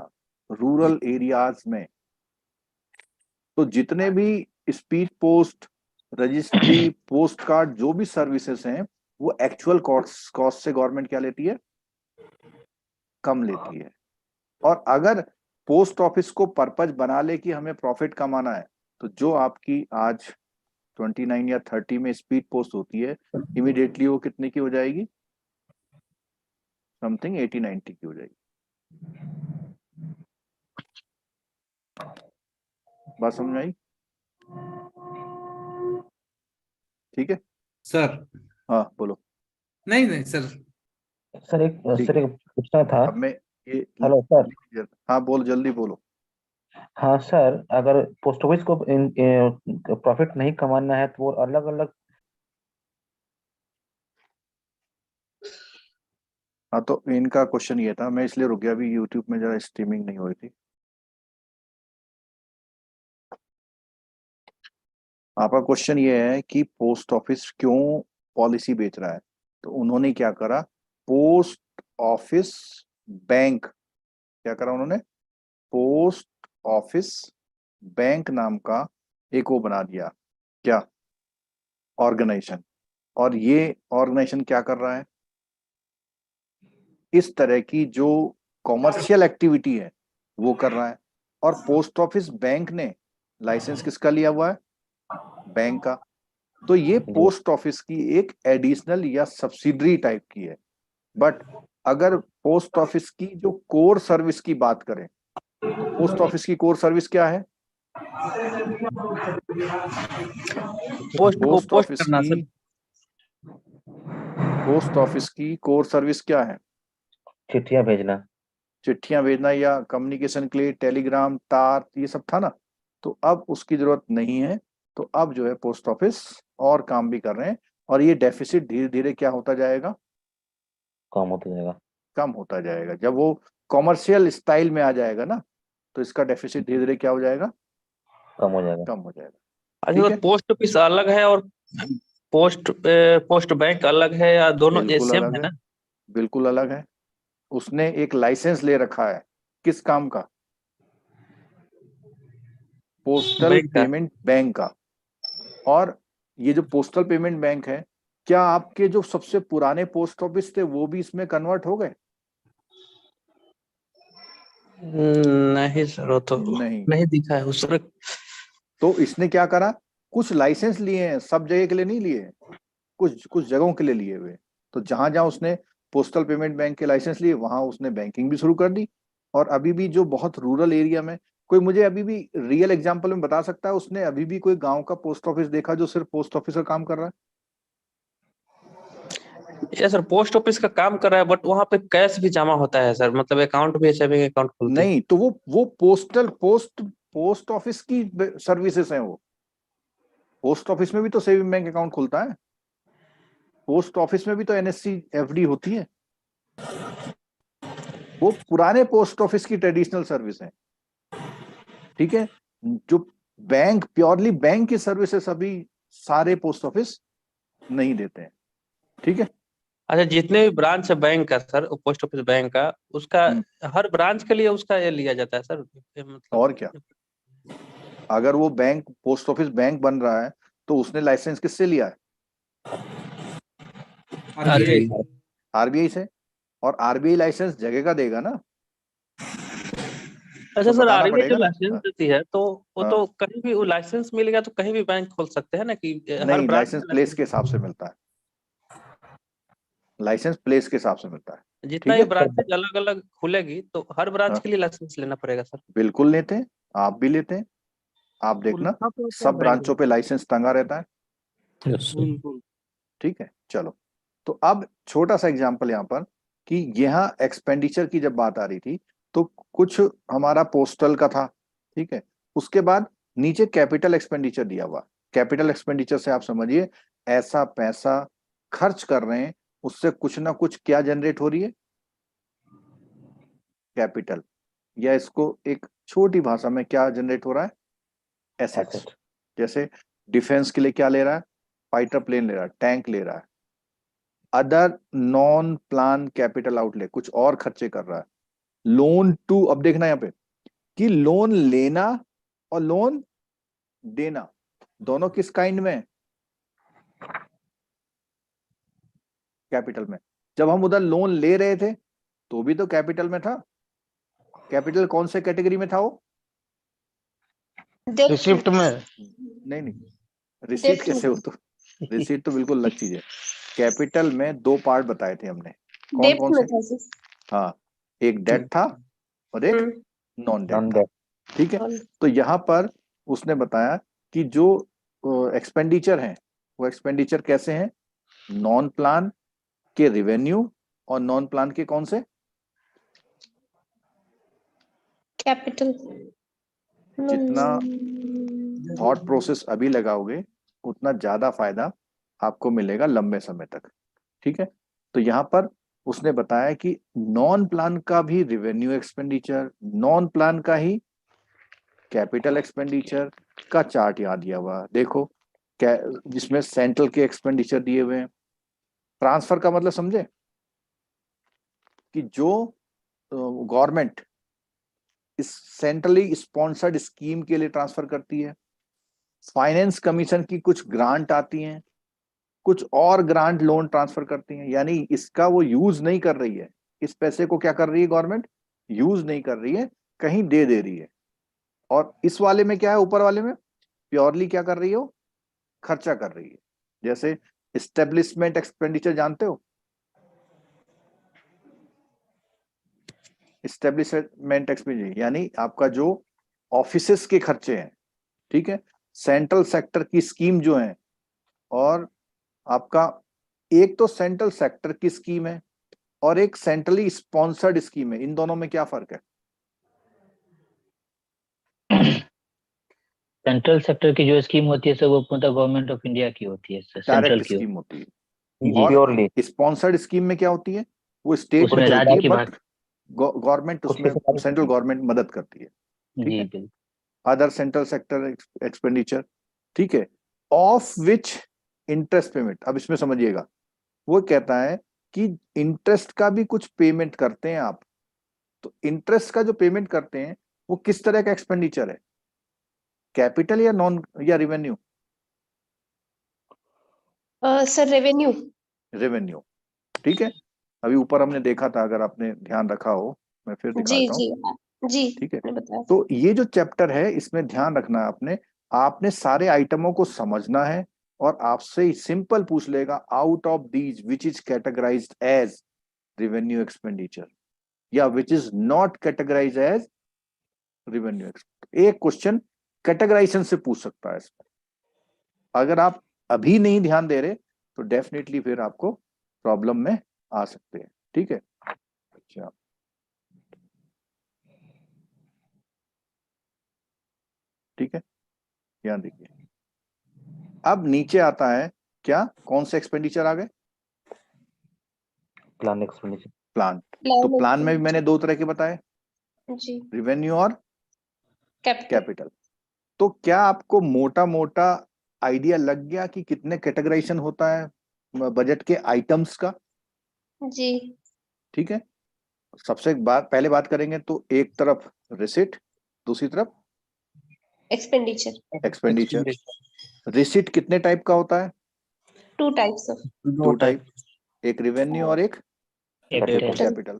रूरल एरियाज में। तो जितने भी speed post, registry, post card, जो भी सर्विसेज हैं वो एक्चुअल कॉस्ट से गवर्नमेंट क्या लेती है, कम लेती है। और अगर पोस्ट ऑफिस को पर्पज बना ले कि हमें प्रॉफिट कमाना है, तो जो आपकी आज 29 या 30 में स्पीड पोस्ट होती है, इमीडिएटली वो कितने की हो जाएगी, समथिंग 80-90 की हो जाएगी। बात समझ आई? ठीक है सर। हाँ बोलो। नहीं नहीं सर। सर ठीक सर है, एक पूछना था। अब मैं ये हेलो सर। हाँ बोलो, जल्दी बोलो। हाँ सर, अगर पोस्ट ऑफिस को प्रॉफिट नहीं कमाना है तो वो अलग अलग। हाँ तो इनका क्वेश्चन ये था, मैं इसलिए रुक गया, अभी यूट्यूब में जरा स्ट्रीमिंग नहीं हो रही थी। आपका क्वेश्चन ये है कि पोस्ट ऑफिस क्यों पॉलिसी बेच रहा है। तो उन्होंने क्या करा, पोस्ट ऑफिस बैंक, क्या करा उन्होंने, पोस्ट ऑफिस बैंक नाम का एक वो बना दिया, क्या, ऑर्गेनाइजेशन। और ये ऑर्गेनाइजेशन क्या कर रहा है, इस तरह की जो कॉमर्शियल एक्टिविटी है वो कर रहा है। और पोस्ट ऑफिस बैंक ने लाइसेंस किसका लिया हुआ है, बैंक का। तो ये जी पोस्ट ऑफिस की एक एडिशनल या सब्सिडरी टाइप की है। बट अगर पोस्ट ऑफिस की जो कोर सर्विस की बात करें, तो पोस्ट ऑफिस की कोर सर्विस क्या है, पोस्ट को पोस्ट पोस्ट ऑफिस करना की, सर। पोस्ट ऑफिस की कोर सर्विस क्या है, चिट्ठियां भेजना। चिट्ठियां भेजना या कम्युनिकेशन के लिए टेलीग्राम, तार, ये सब था ना। तो अब उसकी जरूरत नहीं है। तो अब जो है पोस्ट ऑफिस और काम भी कर रहे हैं, और ये डेफिसिट धीरे धीरे क्या होता जाएगा, कम होता जाएगा। कम होता जाएगा। जब वो कॉमर्शियल स्टाइल में आ जाएगा ना, तो इसका डेफिसिट धीरे धीरे क्या हो जाएगा, कम हो जाएगा। कम हो जाएगा। अच्छा ठीक सर, है, पोस्ट ऑफिस अलग है और पोस्ट बैंक अलग है या दोनों बिल्कुल सेम अलग है है, ना? बिल्कुल अलग है। उसने एक लाइसेंस ले रखा है, किस काम का, पोस्टल बैंक का। पेमेंट बैंक का। और ये जो पोस्टल पेमेंट बैंक है, क्या आपके जो सबसे पुराने पोस्ट ऑफिस थे वो भी इसमें कन्वर्ट हो गए, नहीं सर, वो तो नहीं। नहीं दिखा है उस पर। तो इसने क्या करा, कुछ लाइसेंस लिए हैं, सब जगह के लिए नहीं लिए, कुछ कुछ जगहों के लिए लिए हुए। तो जहां जहां उसने पोस्टल पेमेंट बैंक के लाइसेंस लिए, वहां उसने बैंकिंग भी शुरू कर दी। और अभी भी जो बहुत रूरल एरिया में, कोई मुझे अभी भी रियल एग्जांपल में बता सकता है, उसने अभी भी कोई गांव का पोस्ट ऑफिस देखा जो सिर्फ पोस्ट ऑफिस का काम कर रहा है? ये सर पोस्ट ऑफिस का काम कर रहा है, बट वहां पे कैश भी जमा होता है सर, मतलब अकाउंट भी, सेविंग अकाउंट खुलते हैं। नहीं, तो वो पोस्ट ऑफिस की सर्विसेज हैं वो। पोस्ट ऑफिस में भी तो सेविंग बैंक अकाउंट खुलता है, पोस्ट ऑफिस में भी तो एनएससी एफडी होती है। वो पुराने पोस्ट ऑफिस की ट्रेडिशनल सर्विस है। ठीक है, जो बैंक, प्योरली बैंक की सर्विसेज अभी सारे पोस्ट ऑफिस नहीं देते हैं। ठीक है, अच्छा, जितने भी ब्रांच है बैंक का सर, पोस्ट ऑफिस बैंक का, उसका हर ब्रांच के लिए उसका ये लिया जाता है सर, ये मतलब। और क्या, अगर वो बैंक पोस्ट ऑफिस बैंक बन रहा है तो उसने लाइसेंस किससे लिया है, आरबीआई। आरबीआई से। और आरबीआई लाइसेंस जगह का देगा ना, अच्छा तो सर, बताना आरबीआई जो पड़ेगा ना। लाइसेंस हाँ, देती है तो वो हाँ। तो कहीं भी वो लाइसेंस मिलेगा तो कहीं भी बैंक खोल सकते हैं ना, कि हर नहीं, ब्रांच लाइसेंस में प्लेस लाइसेंस? के हिसाब से मिलता है, लाइसेंस प्लेस के हिसाब से मिलता है। जितना ठीक ये है, ब्रांचेज अलग अलग खुलेगी तो हर ब्रांच हाँ, के लिए लाइसेंस लेना पड़ेगा सर। बिल्कुल लेते हैं, आप भी लेते हैं, आप वो देखना लिखा तो होता है सब बैंक ब्रांचों पे में। लाइसेंस टंगा रहता है। Yes sir. ठीक है, चलो। तो अब छोटा सा एग्जांपल यहाँ पर, कि यहाँ एक्सपेंडिचर की जब बात आ रही थी, तो कुछ हमारा पोस्टल का था। ठीक है, उसके बाद नीचे कैपिटल एक्सपेंडिचर दिया हुआ। कैपिटल एक्सपेंडिचर से आप समझिए ऐसा पैसा खर्च कर रहे हैं उससे कुछ ना कुछ क्या जनरेट हो रही है, कैपिटल, या इसको एक छोटी भाषा में क्या जनरेट हो रहा है, एसेट्स। एसेट। जैसे डिफेंस के लिए क्या ले रहा है, फाइटर प्लेन ले रहा है, टैंक ले रहा है, other non plan capital outlay, कुछ और खर्चे कर रहा है। लोन टू, अब देखना यहाँ पे कि लोन लेना और लोन देना दोनों किस काइंड में है, कैपिटल में। जब हम उधर लोन ले रहे थे तो भी तो कैपिटल में था। कैपिटल कौन से कैटेगरी में था वो, डेट रिसिप्ट में। नहीं नहीं, रिसीट कैसे हो, तो रिसीट तो बिल्कुल अलग चीज है। कैपिटल में दो पार्ट बताए थे हमने, कौन डेट कौन में से, था सर। हाँ, एक डेट था और एक नॉन डेट नॉन था, डेट। ठीक है। तो यहाँ पर उसने बताया कि जो एक्सपेंडिचर हैं वो एक्सपेंडिचर कैसे हैं, नॉन प्लान के रेवेन्यू और नॉन प्लान के कौन से, कैपिटल। जितना थॉट प्रोसेस अभी लगाओगे उतना ज्यादा फायदा आपको मिलेगा लंबे समय तक, ठीक है। तो यहाँ पर उसने बताया कि नॉन प्लान का भी रेवेन्यू एक्सपेंडिचर, नॉन प्लान का ही कैपिटल एक्सपेंडिचर का चार्ट यहाँ दिया हुआ है। देखो जिसमें सेंट्रल के एक्सपेंडिचर दिए हुए हैं। ट्रांसफर का मतलब समझे कि जो गवर्नमेंट इस सेंट्रली स्पॉन्सर्ड स्कीम के लिए ट्रांसफर करती है, फाइनेंस कमीशन की कुछ ग्रांट आती हैं, कुछ और ग्रांट लोन ट्रांसफर करती हैं, यानी इसका वो यूज नहीं कर रही है, इस पैसे को क्या कर रही है गवर्नमेंट, यूज नहीं कर रही है, कहीं दे रही है। और इस वाले में क्या है, ऊपर वाले में प्योरली क्या कर रही है, वो खर्चा कर रही है। जैसे इस्टेब्लिशमेंट एक्सपेंडिचर जानते हो, इस्टेब्लिशमेंट एक्सपेंडिचर यानी आपका जो ऑफिसेस के खर्चे हैं, ठीक है, सेंट्रल सेक्टर की स्कीम जो है, और आपका एक तो सेंट्रल सेक्टर की स्कीम है और एक सेंट्रली स्पॉन्सर्ड स्कीम है, इन दोनों में क्या फर्क है, सेंट्रल सेक्टर की जो स्कीम होती है सर वो पूरा गवर्नमेंट ऑफ इंडिया की होती है सर, सेंट्रल डायरेक्ट की स्कीम होती है। जी। और प्योरली स्पॉन्सर्ड स्कीम में क्या होती है, वो स्टेट उसमें की होती राज्य है की बट बात। गवर्नमेंट उसके उसमें, साथ सेंट्रल गवर्नमेंट मदद करती है, ठीक जी है। बिल्कुल। अदर सेंट्रल सेक्टर एक्सपेंडिचर, ठीक है, ऑफ विच इंटरेस्ट पेमेंट, अब इसमें समझिएगा, वो कहता है कि इंटरेस्ट का भी कुछ पेमेंट करते हैं आप, तो इंटरेस्ट का जो पेमेंट करते हैं वो किस तरह का एक्सपेंडिचर है, कैपिटल या नॉन या रेवेन्यू, सर रेवेन्यू। रेवेन्यू, ठीक है। अभी ऊपर हमने देखा था, अगर आपने ध्यान रखा हो, मैं फिर जी दिखाता हूँ, जी जी, ठीक है। ने बताया। तो ये जो चैप्टर है इसमें ध्यान रखना है आपने, आपने सारे आइटमों को समझना है और आपसे सिंपल पूछ लेगा, out of these which is categorized as revenue expenditure या which is not categorized as revenue expenditure. एक क्वेश्चन कैटेगराइजेशन से पूछ सकता है इसमें, अगर आप अभी नहीं ध्यान दे रहे तो डेफिनेटली फिर आपको प्रॉब्लम में आ सकते हैं, ठीक है। अच्छा, ठीक है, ध्यान दीजिए। अब नीचे आता है क्या, कौन से एक्सपेंडिचर आ गए, प्लान एक्सपेंडिचर। प्लान। तो प्लान में भी मैंने दो तरह के बताए, जी, रेवेन्यू और कैपिटल। कैपिटल। तो क्या आपको मोटा मोटा आइडिया लग गया कि कितने कैटेगराइजेशन होता है बजट के आइटम्स का, जी, ठीक है। सबसे पहले बात करेंगे तो एक तरफ रिसिट, दूसरी तरफ एक्सपेंडिचर। एक्सपेंडिचर। रिसिट कितने टाइप का होता है, 2 टाइप्स ऑफ। दो टाइप, एक रेवेन्यू और एक कैपिटल। कैपिटल।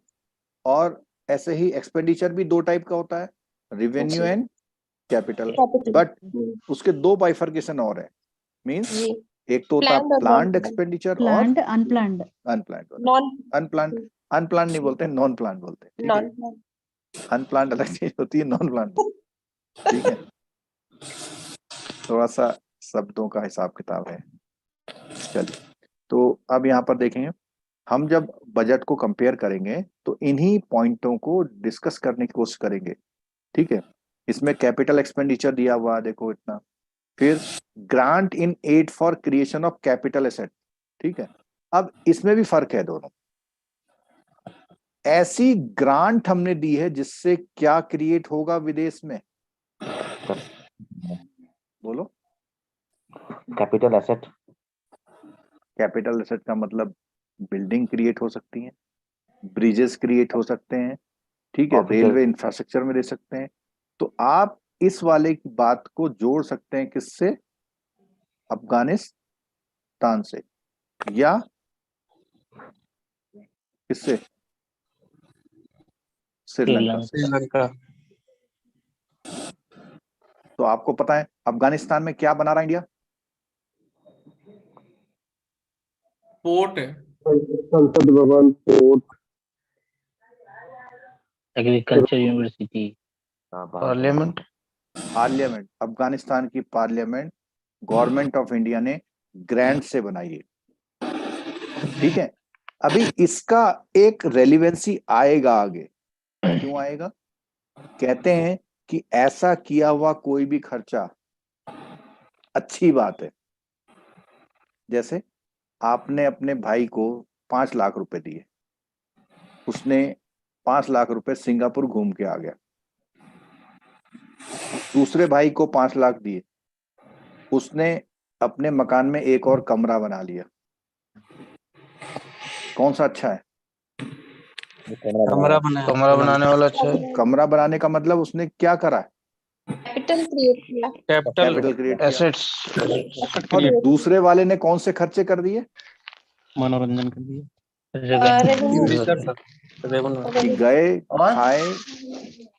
और ऐसे ही एक्सपेंडिचर भी दो टाइप का होता है, रेवेन्यू जी। And capital. कैपिटल। बट उसके दो बाइफर्केशन और है, मींस जी, एक तो होता है प्लान्ड और प्लान्ड नॉन एक्सपेंडिचर और planned unplanned. Unplanned. Non unplanned, unplanned नहीं बोलते, नॉन प्लान बोलते हैं, ठीक है। नॉन अनप्लान्ड अलग चीज होती है, नॉन प्लान, ठीक है। थोड़ा सा शब्दों का हिसाब किताब है। चलिए, तो अब यहाँ पर देखेंगे, हम जब बजट को कंपेयर करेंगे तो इन्हीं पॉइंटों को डिस्कस करने की कोशिश करेंगे, ठीक है। इसमें कैपिटल एक्सपेंडिचर दिया हुआ देखो इतना, फिर grant in aid for creation of capital asset, ठीक है। अब इसमें भी फर्क है दोनों। ऐसी ग्रांट हमने दी है जिससे क्या क्रिएट होगा विदेश में, बोलो। Capital asset. कैपिटल एसेट का मतलब बिल्डिंग क्रिएट हो सकती है, ब्रिजेस क्रिएट हो सकते हैं, ठीक है, ऑफिशियल। रेलवे इंफ्रास्ट्रक्चर में दे सकते हैं। तो आप इस वाले की बात को जोड़ सकते हैं किससे, अफगानिस्तान से, या किससे, श्रीलंका से। श्रीलंका। तो आपको पता है अफगानिस्तान में क्या बना रहा है इंडिया? पोर्ट है। संसद भवन, port, agriculture university, parliament. Parliament, Afghanistan की पार्लियामेंट गवर्नमेंट ऑफ इंडिया ने ग्रांट से बनाई है, ठीक है। अभी इसका एक रेलिवेंसी आएगा आगे। क्यों आएगा? कहते हैं कि ऐसा किया हुआ कोई भी खर्चा अच्छी बात है। जैसे आपने अपने भाई को 5 लाख रुपए दिए, उसने 5 लाख रुपए सिंगापुर घूम के आ गया। दूसरे भाई को 5 लाख दिए, उसने अपने मकान में एक और कमरा बना लिया। कौन सा अच्छा है? कमरा बनाया। कमरा बनाने वाला अच्छा है। कमरा बनाने का मतलब उसने क्या करा है? कैपिटल क्रिएट किया। कैपिटल क्रिएट किया। एसेट्स। और दूसरे वाले ने कौन से खर्चे कर दिए? मनोरंजन के लिए रेवेन्यू। कि गए, खाए,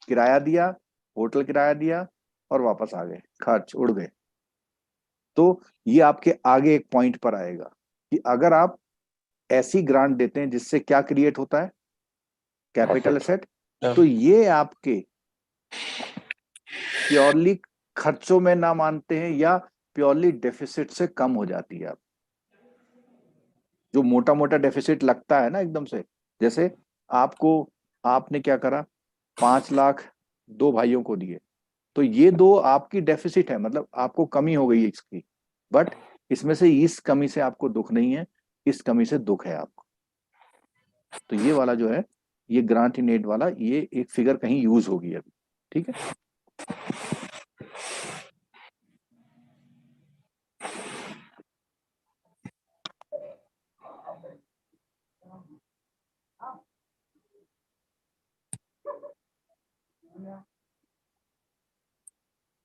किराया दिया, होटल किराया दिया और वापस आ गए, खर्च उड़ गए। तो ये आपके आगे एक पॉइंट पर आएगा कि अगर आप ऐसी ग्रांट देते हैं जिससे क्या क्रिएट होता है, कैपिटल एसेट, तो ये आपके प्योरली खर्चों में ना मानते हैं या प्योरली डेफिसिट से कम हो जाती है। आप जो मोटा मोटा डेफिसिट लगता है ना एकदम से, जैसे आपने क्या करा, 5 लाख 2 भाइयों को दिए, तो ये 2 आपकी डेफिसिट है, मतलब आपको कमी हो गई है इसकी, बट इसमें से इस कमी से आपको दुख नहीं है, इस कमी से दुख है आपको। तो ये वाला जो है, ये ग्रांट इन एड वाला, ये एक फिगर कहीं यूज होगी अभी, ठीक है।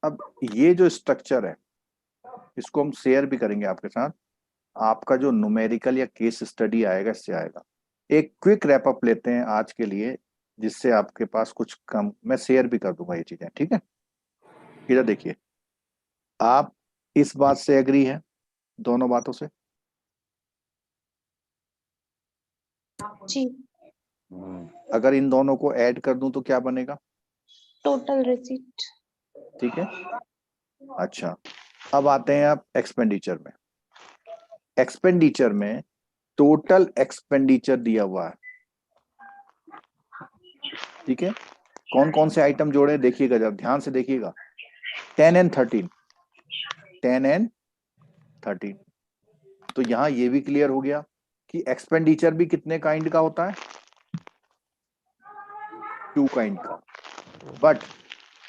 अब ये जो स्ट्रक्चर है इसको हम शेयर भी करेंगे आपके साथ। आपका जो न्यूमेरिकल या केस स्टडी आएगा इससे आएगा। एक क्विक रैप अप लेते हैं आज के लिए, जिससे आपके पास कुछ कम, मैं शेयर भी कर दूंगा ये चीजें, ठीक है। इधर देखिए, आप इस बात से एग्री है, दोनों बातों से? जी। अगर इन दोनों को ऐड कर दूं तो क्या बनेगा? Total receipt. ठीक है। अच्छा, अब आते हैं आप एक्सपेंडिचर में। एक्सपेंडिचर में टोटल एक्सपेंडिचर दिया हुआ है, ठीक है। कौन कौन से आइटम जोड़े देखिएगा, जरा ध्यान से देखिएगा। 10 and 13, 10 and 13। तो यहां ये भी क्लियर हो गया कि एक्सपेंडिचर भी कितने काइंड का होता है? 2 काइंड का। बट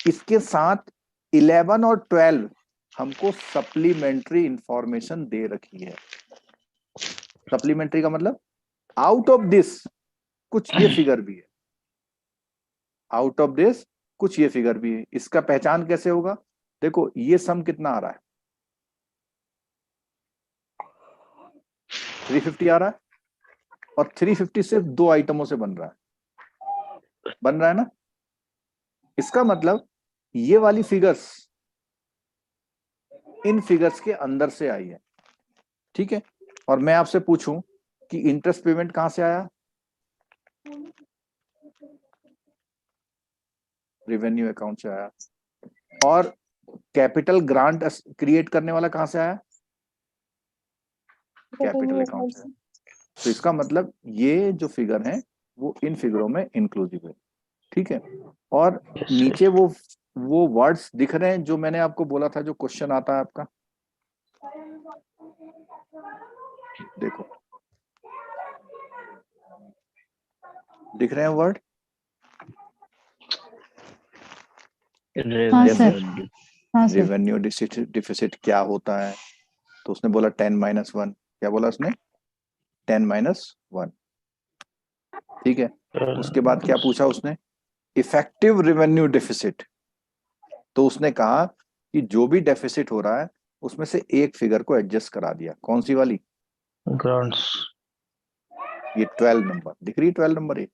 इसके साथ 11 और 12 हमको सप्लीमेंट्री इंफॉर्मेशन दे रखी है। सप्लीमेंट्री का मतलब आउट ऑफ दिस कुछ ये फिगर भी है, आउट ऑफ दिस कुछ ये फिगर भी है। इसका पहचान कैसे होगा? देखो ये सम कितना आ रहा है, 350 आ रहा है, और 350 सिर्फ 2 आइटमों से बन रहा है ना। इसका मतलब ये वाली फिगर्स इन फिगर्स के अंदर से आई है, ठीक है। और मैं आपसे पूछूं कि इंटरेस्ट पेमेंट कहां से आया? रेवेन्यू अकाउंट से आया। और कैपिटल ग्रांट क्रिएट करने वाला कहां से आया? कैपिटल अकाउंट से। तो इसका मतलब ये जो फिगर है वो इन फिगरों में इंक्लूसिव है, ठीक है। और नीचे वो वर्ड्स दिख रहे हैं जो मैंने आपको बोला था, जो क्वेश्चन आता है आपका, देखो दिख रहे हैं वर्ड? हाँ सर, रेवेन्यू हाँ सर। रेवेन्यू डिफिसिट क्या होता है? तो उसने बोला 10-1। क्या बोला उसने? 10-1। ठीक है। उसके बाद क्या पूछा उसने? Effective revenue deficit. तो उसने कहा कि जो भी डेफिसिट हो रहा है उसमें से एक फिगर को एडजस्ट करा दिया। कौन सी वाली? ग्रांट्स। ये 12 नंबर दिख रही है, 12 नंबर। ये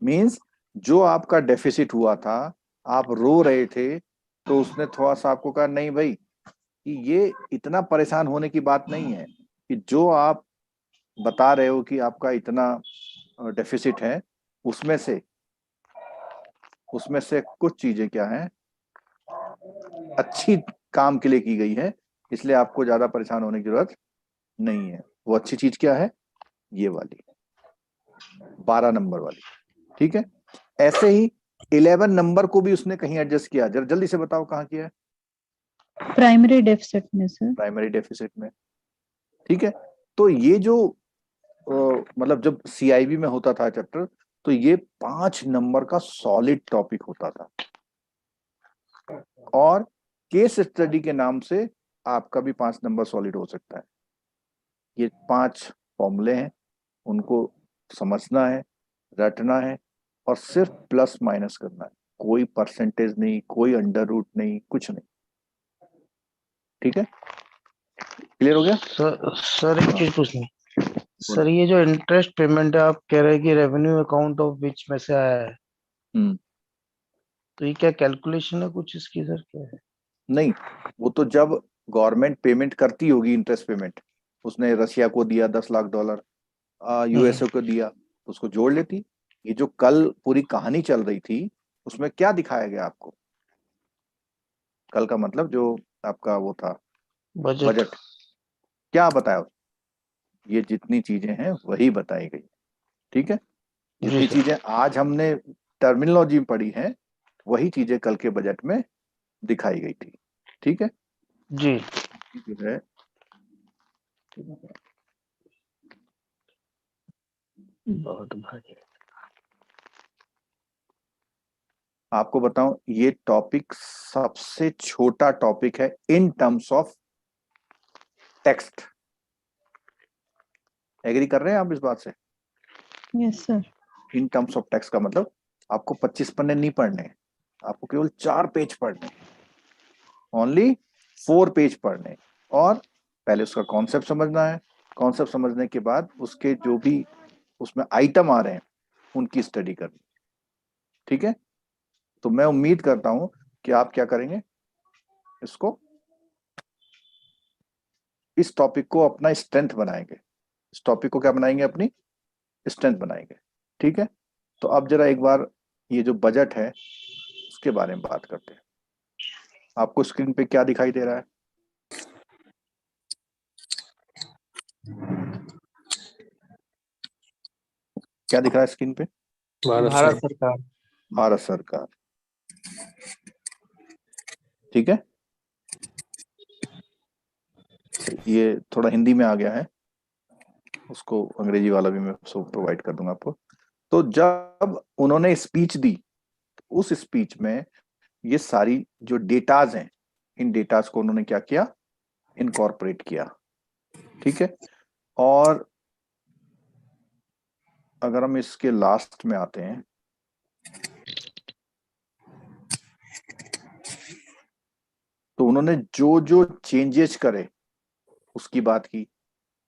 मींस जो आपका डेफिसिट हुआ था, आप रो रहे थे, तो उसने थोड़ा सा आपको कहा नहीं भाई, कि ये इतना परेशान होने की बात नहीं है, कि जो आप बता रहे हो कि आपका इतना डेफिसिट है, उसमें से कुछ चीजें क्या हैं, अच्छी काम के लिए की गई है, इसलिए आपको ज्यादा परेशान होने की जरूरत नहीं है। वो अच्छी चीज क्या है? ये वाली 12 नंबर वाली। ठीक है। ऐसे ही 11 नंबर को भी उसने कहीं एडजस्ट किया। जरा जल्दी से बताओ कहाँ किया है? प्राइमरी डेफिसिट में सर। प्राइमरी डेफिसिट में। ठीक है। तो ये जो मतलब जब सीआईबी में होता था चैप्टर, तो ये 5 नंबर का सॉलिड टॉपिक होता था। और केस स्टडी के नाम से आपका भी 5 नंबर सॉलिड हो सकता है। ये 5 फॉर्मूले हैं, उनको समझना है, रटना है, और सिर्फ प्लस माइनस करना है। कोई परसेंटेज नहीं, कोई अंडर रूट नहीं, कुछ नहीं। ठीक है, क्लियर हो गया? सर एक चीज पूछनी। सर ये जो इंटरेस्ट पेमेंट है, आप कह रहे हैं कि रेवेन्यू अकाउंट ऑफ विच में से आया है, हम्म। तो ये क्या कैलकुलेशन है कुछ इसकी सर, क्या है? नहीं, वो तो जब गवर्नमेंट पेमेंट करती होगी, इंटरेस्ट पेमेंट, उसने रशिया को दिया $10 लाख, यूएसए को दिया, तो उसको जोड़ लेती। ये जो कल पूरी कहानी चल रही थी, उसमें क्या दिखाया गया आपको? कल का मतलब जो आपका वो था बजट। बजट, क्या बताया? ये जितनी चीजें हैं वही बताई गई। ठीक है। जी जितनी सर। चीजें आज हमने टर्मिनोलॉजी में पढ़ी हैं, वही चीजें कल के बजट में दिखाई गई थी। ठीक है। जी। जो है, बहुत भारी। आपको बताऊं, ये टॉपिक सबसे छोटा टॉपिक है in terms of text. Agree कर रहे हैं आप इस बात से? Yes sir. In terms of text का मतलब आपको 25 पन्ने नहीं पढ़ने हैं, आपको केवल 4 पेज पढ़ने, ओनली 4 पेज पढ़ने। और पहले उसका कॉन्सेप्ट समझना है। कॉन्सेप्ट समझने के बाद उसके जो भी उसमें आइटम आ रहे हैं, उनकी स्टडी करनी। ठीक है। तो मैं उम्मीद करता हूं कि आप क्या करेंगे, इसको, इस टॉपिक को अपना स्ट्रेंथ बनाएंगे। इस टॉपिक को क्या बनाएंगे? अपनी स्ट्रेंथ बनाएंगे। ठीक है। तो अब जरा एक बार ये जो बजट है उसके बारे में बात करते हैं। आपको स्क्रीन पे क्या दिखाई दे रहा है? क्या दिख रहा है स्क्रीन पे? भारत सरकार। भारत सरकार। ठीक है। ये थोड़ा हिंदी में आ गया है, उसको अंग्रेजी वाला भी मैं प्रोवाइड कर दूंगा आपको। तो जब उन्होंने स्पीच दी, उस स्पीच में ये सारी जो डेटाज हैं, इन डेटाज को उन्होंने क्या किया? इनकॉर्पोरेट किया। ठीक है। और अगर हम इसके लास्ट में आते हैं, तो उन्होंने जो जो चेंजेस करे उसकी बात की।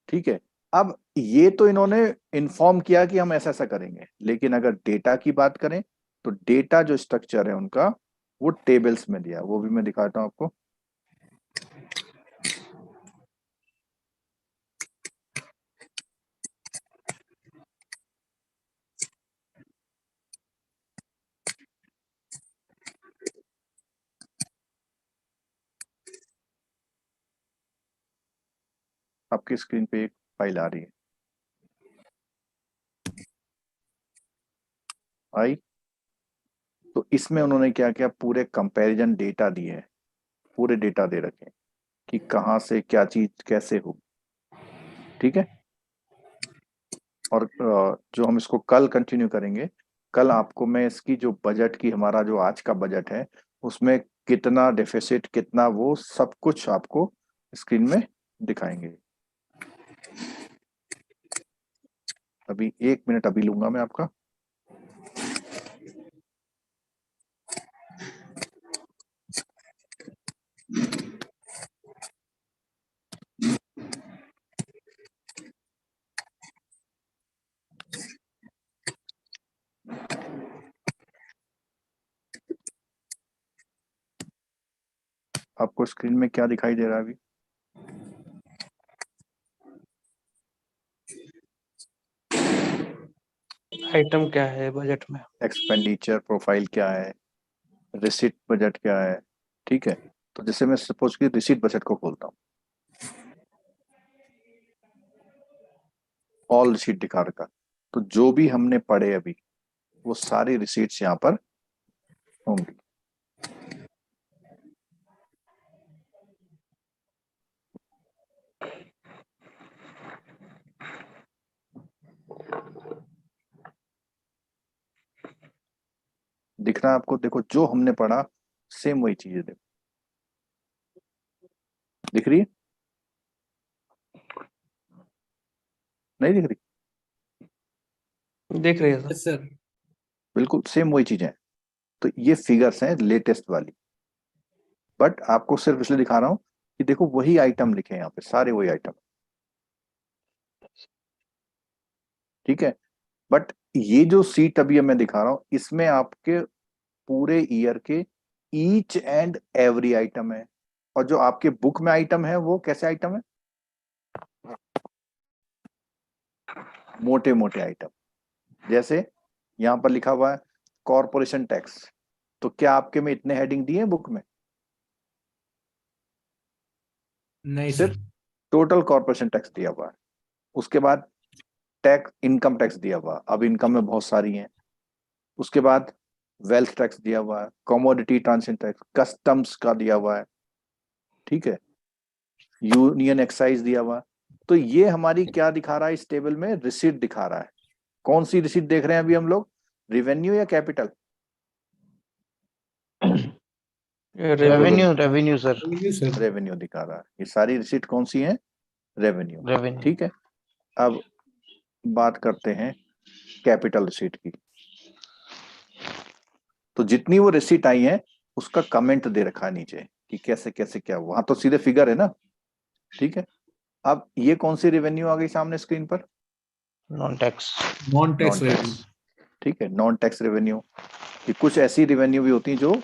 ठीक है। अब ये तो इन्होंने इन्फॉर्म किया कि हम ऐसा ऐसा करेंगे, लेकिन अगर डेटा की बात करें, तो डेटा जो स्ट्रक्चर है उनका, वो टेबल्स में दिया। वो भी मैं दिखाता हूं आपको। आपकी स्क्रीन पे एक फाइल आ रही है, आई? तो इसमें उन्होंने क्या किया? पूरे कंपैरिजन डेटा दिए हैं, पूरे डेटा दे रखे हैं कि कहां से क्या चीज कैसे हो। ठीक है। और जो हम इसको कल कंटिन्यू करेंगे, कल आपको मैं इसकी जो बजट की, हमारा जो आज का बजट है उसमें कितना डेफिसिट, कितना वो सब कुछ आपको स्क्रीन में दिखाएंगे। अभी 1 मिनट अभी लूंगा मैं आपका। आपको स्क्रीन में क्या दिखाई दे रहा है अभी? आइटम क्या है बजट में? एक्सपेंडिचर प्रोफाइल क्या है, रिसीट बजट क्या है, ठीक है। तो जैसे मैं सपोज कि रिसीट बजट को खोलता हूँ, ऑल रिसीट दिखा रखा, तो जो भी हमने पढ़े अभी वो सारी रिसीट्स यहाँ पर होंगी। दिख रहा है आपको? देखो जो हमने पढ़ा सेम वही चीजें देखो, दिख रही है? नहीं दिख रही? देख रही है सर। Yes sir. बिल्कुल सेम वही चीजें हैं। तो ये फिगर्स हैं लेटेस्ट वाली, बट आपको सिर्फ इसलिए दिखा रहा हूँ कि देखो वही आइटम लिखे हैं यहाँ पे, सारे वही आइटम, ठीक है। बट ये जो सीट अभी मैं दिखा रहा हूँ इसमें आपके पूरे ईयर के ईच एंड एवरी आइटम है। और जो आपके बुक में आइटम है वो कैसे आइटम है? मोटे मोटे आइटम। जैसे यहां पर लिखा हुआ है कॉरपोरेशन टैक्स, तो क्या आपके में इतने हेडिंग दिए हैं बुक में? नहीं सिर्फ सर। टोटल कॉरपोरेशन टैक्स दिया हुआ है। उसके बाद टैक्स, इनकम टैक्स दिया हुआ है, अब इनकम में बहुत सारी हैं। उसके बाद वेल्थ टैक्स दिया हुआ है, कमोडिटी ट्रांजेक्शन टैक्स, कस्टम्स का दिया हुआ है, ठीक है, यूनियन एक्साइज दिया हुआ है। तो ये हमारी क्या दिखा रहा है इस टेबल में? रिसीट दिखा रहा है। कौन सी रिसीट देख रहे हैं अभी हम लोग, रेवेन्यू या capital? Revenue revenue sir, Thank you, sir. Revenue दिखा रहा है। ये सारी रिसीट कौन सी है? Revenue, revenue. ठीक है। अब बात करते हैं कैपिटल रिसीट की। तो जितनी वो रिसीट आई है उसका कमेंट दे रखा है नीचे कि कैसे कैसे क्या, वहां तो सीधे फिगर है ना, ठीक है। अब ये कौन सी रेवेन्यू आ गई सामने स्क्रीन पर? Non tax. Non-tax non revenue. Tax, ठीक है, नॉन टैक्स रेवेन्यू। कि कुछ ऐसी रेवेन्यू भी होती हैं जो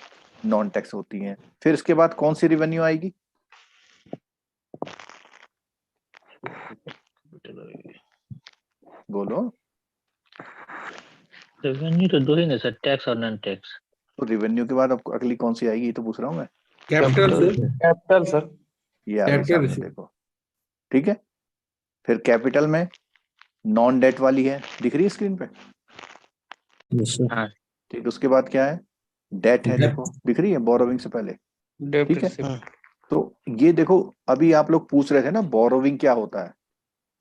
नॉन टैक्स होती हैं। फिर इसके बाद कौन सी रेवेन्यू आएगी? बोलो। रेवेन्यू तो दो ही ना सर, टैक्स और नॉन टैक्स। तो रेवेन्यू के बाद अब अगली कौन सी आएगी, ये तो पूछ रहा हूँ मैं। Capital, sir. Capital sir. ये आ गई Capital सामने, receipt. देखो, ठीक है। फिर कैपिटल में नॉन डेट वाली है, दिख रही है स्क्रीन पे? हाँ। ठीक, उसके बाद क्या है? डेट है, Debt. देखो दिख रही है, बोरोविंग से पहले, डेब्ट ठीक है। रिसिप्ट। तो ये देखो, अभी आप लोग पूछ रहे थे ना बोरोविंग क्या होता है।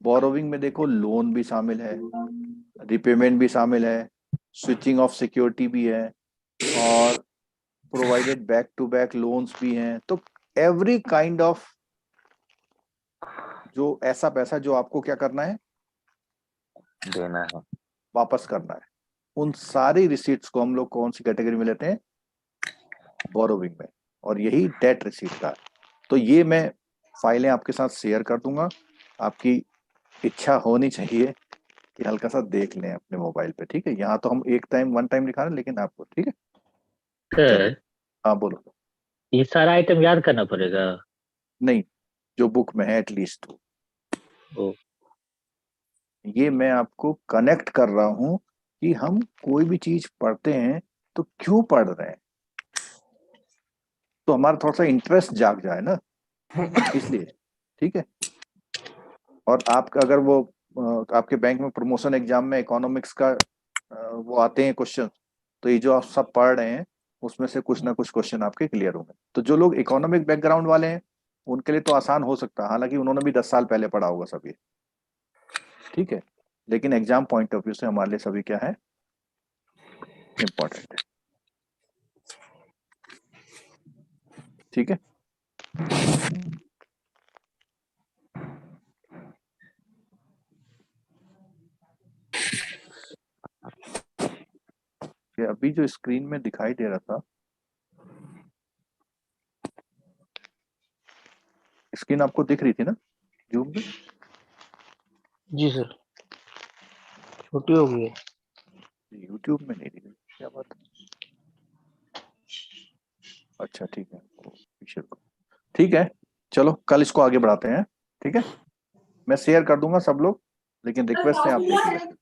बोरोविंग में देखो लोन भी शामिल है, रिपेमेंट भी शामिल है, स्विचिंग ऑफ सिक्योरिटी भी है, और provided back to back loans भी हैं। तो एवरी काइंड ऑफ जो ऐसा पैसा जो आपको क्या करना है, देना है। वापस करना है, उन सारी रिसीट्स को हम लोग कौन सी कैटेगरी में लेते हैं? बोरोविंग में। और यही डेट रिसीट का है। तो ये मैं फाइलें आपके साथ शेयर कर दूंगा। आपकी इच्छा होनी चाहिए कि हल्का सा देख लें अपने मोबाइल पे, ठीक है। यहाँ तो हम एक टाइम वन टाइम दिखा रहे हैं, लेकिन आपको, ठीक है। सर चलिए, हाँ बोलो। ये सारा आइटम याद करना पड़ेगा। नहीं, जो बुक में है एटलीस्ट, ओ, ये मैं आपको कनेक्ट कर रहा हूं कि हम कोई भी चीज पढ़ते हैं तो क्यों पढ़ रहे हैं, तो हमारा थोड़ा सा इंटरेस्ट जाग जाए ना, इसलिए, ठीक है। और आप अगर वो आपके बैंक में प्रमोशन एग्जाम में इकोनॉमिक्स का वो आते हैं क्वेश्चन, तो ये जो आप सब पढ़ रहे हैं उसमें से कुछ ना कुछ क्वेश्चन आपके क्लियर होंगे। तो जो लोग इकोनॉमिक बैकग्राउंड वाले हैं उनके लिए तो आसान हो सकता है, हालांकि उन्होंने भी 10 साल पहले पढ़ा होगा सब ये, ठीक है। लेकिन एग्जाम पॉइंट ऑफ व्यू से हमारे लिए सभी क्या है, इम्पोर्टेंट है। ठीक है, ये अभी जो स्क्रीन में दिखाई दे रहा था, स्क्रीन आपको दिख रही थी ना जूम में? जी सर, छोटी हो गई है। यूट्यूब में नहीं दिख रही, क्या बात है? अच्छा ठीक है, ठीक है, चलो कल इसको आगे बढ़ाते हैं। ठीक है, मैं शेयर कर दूंगा सब लोग, लेकिन रिक्वेस्ट है आप देख लीजिए।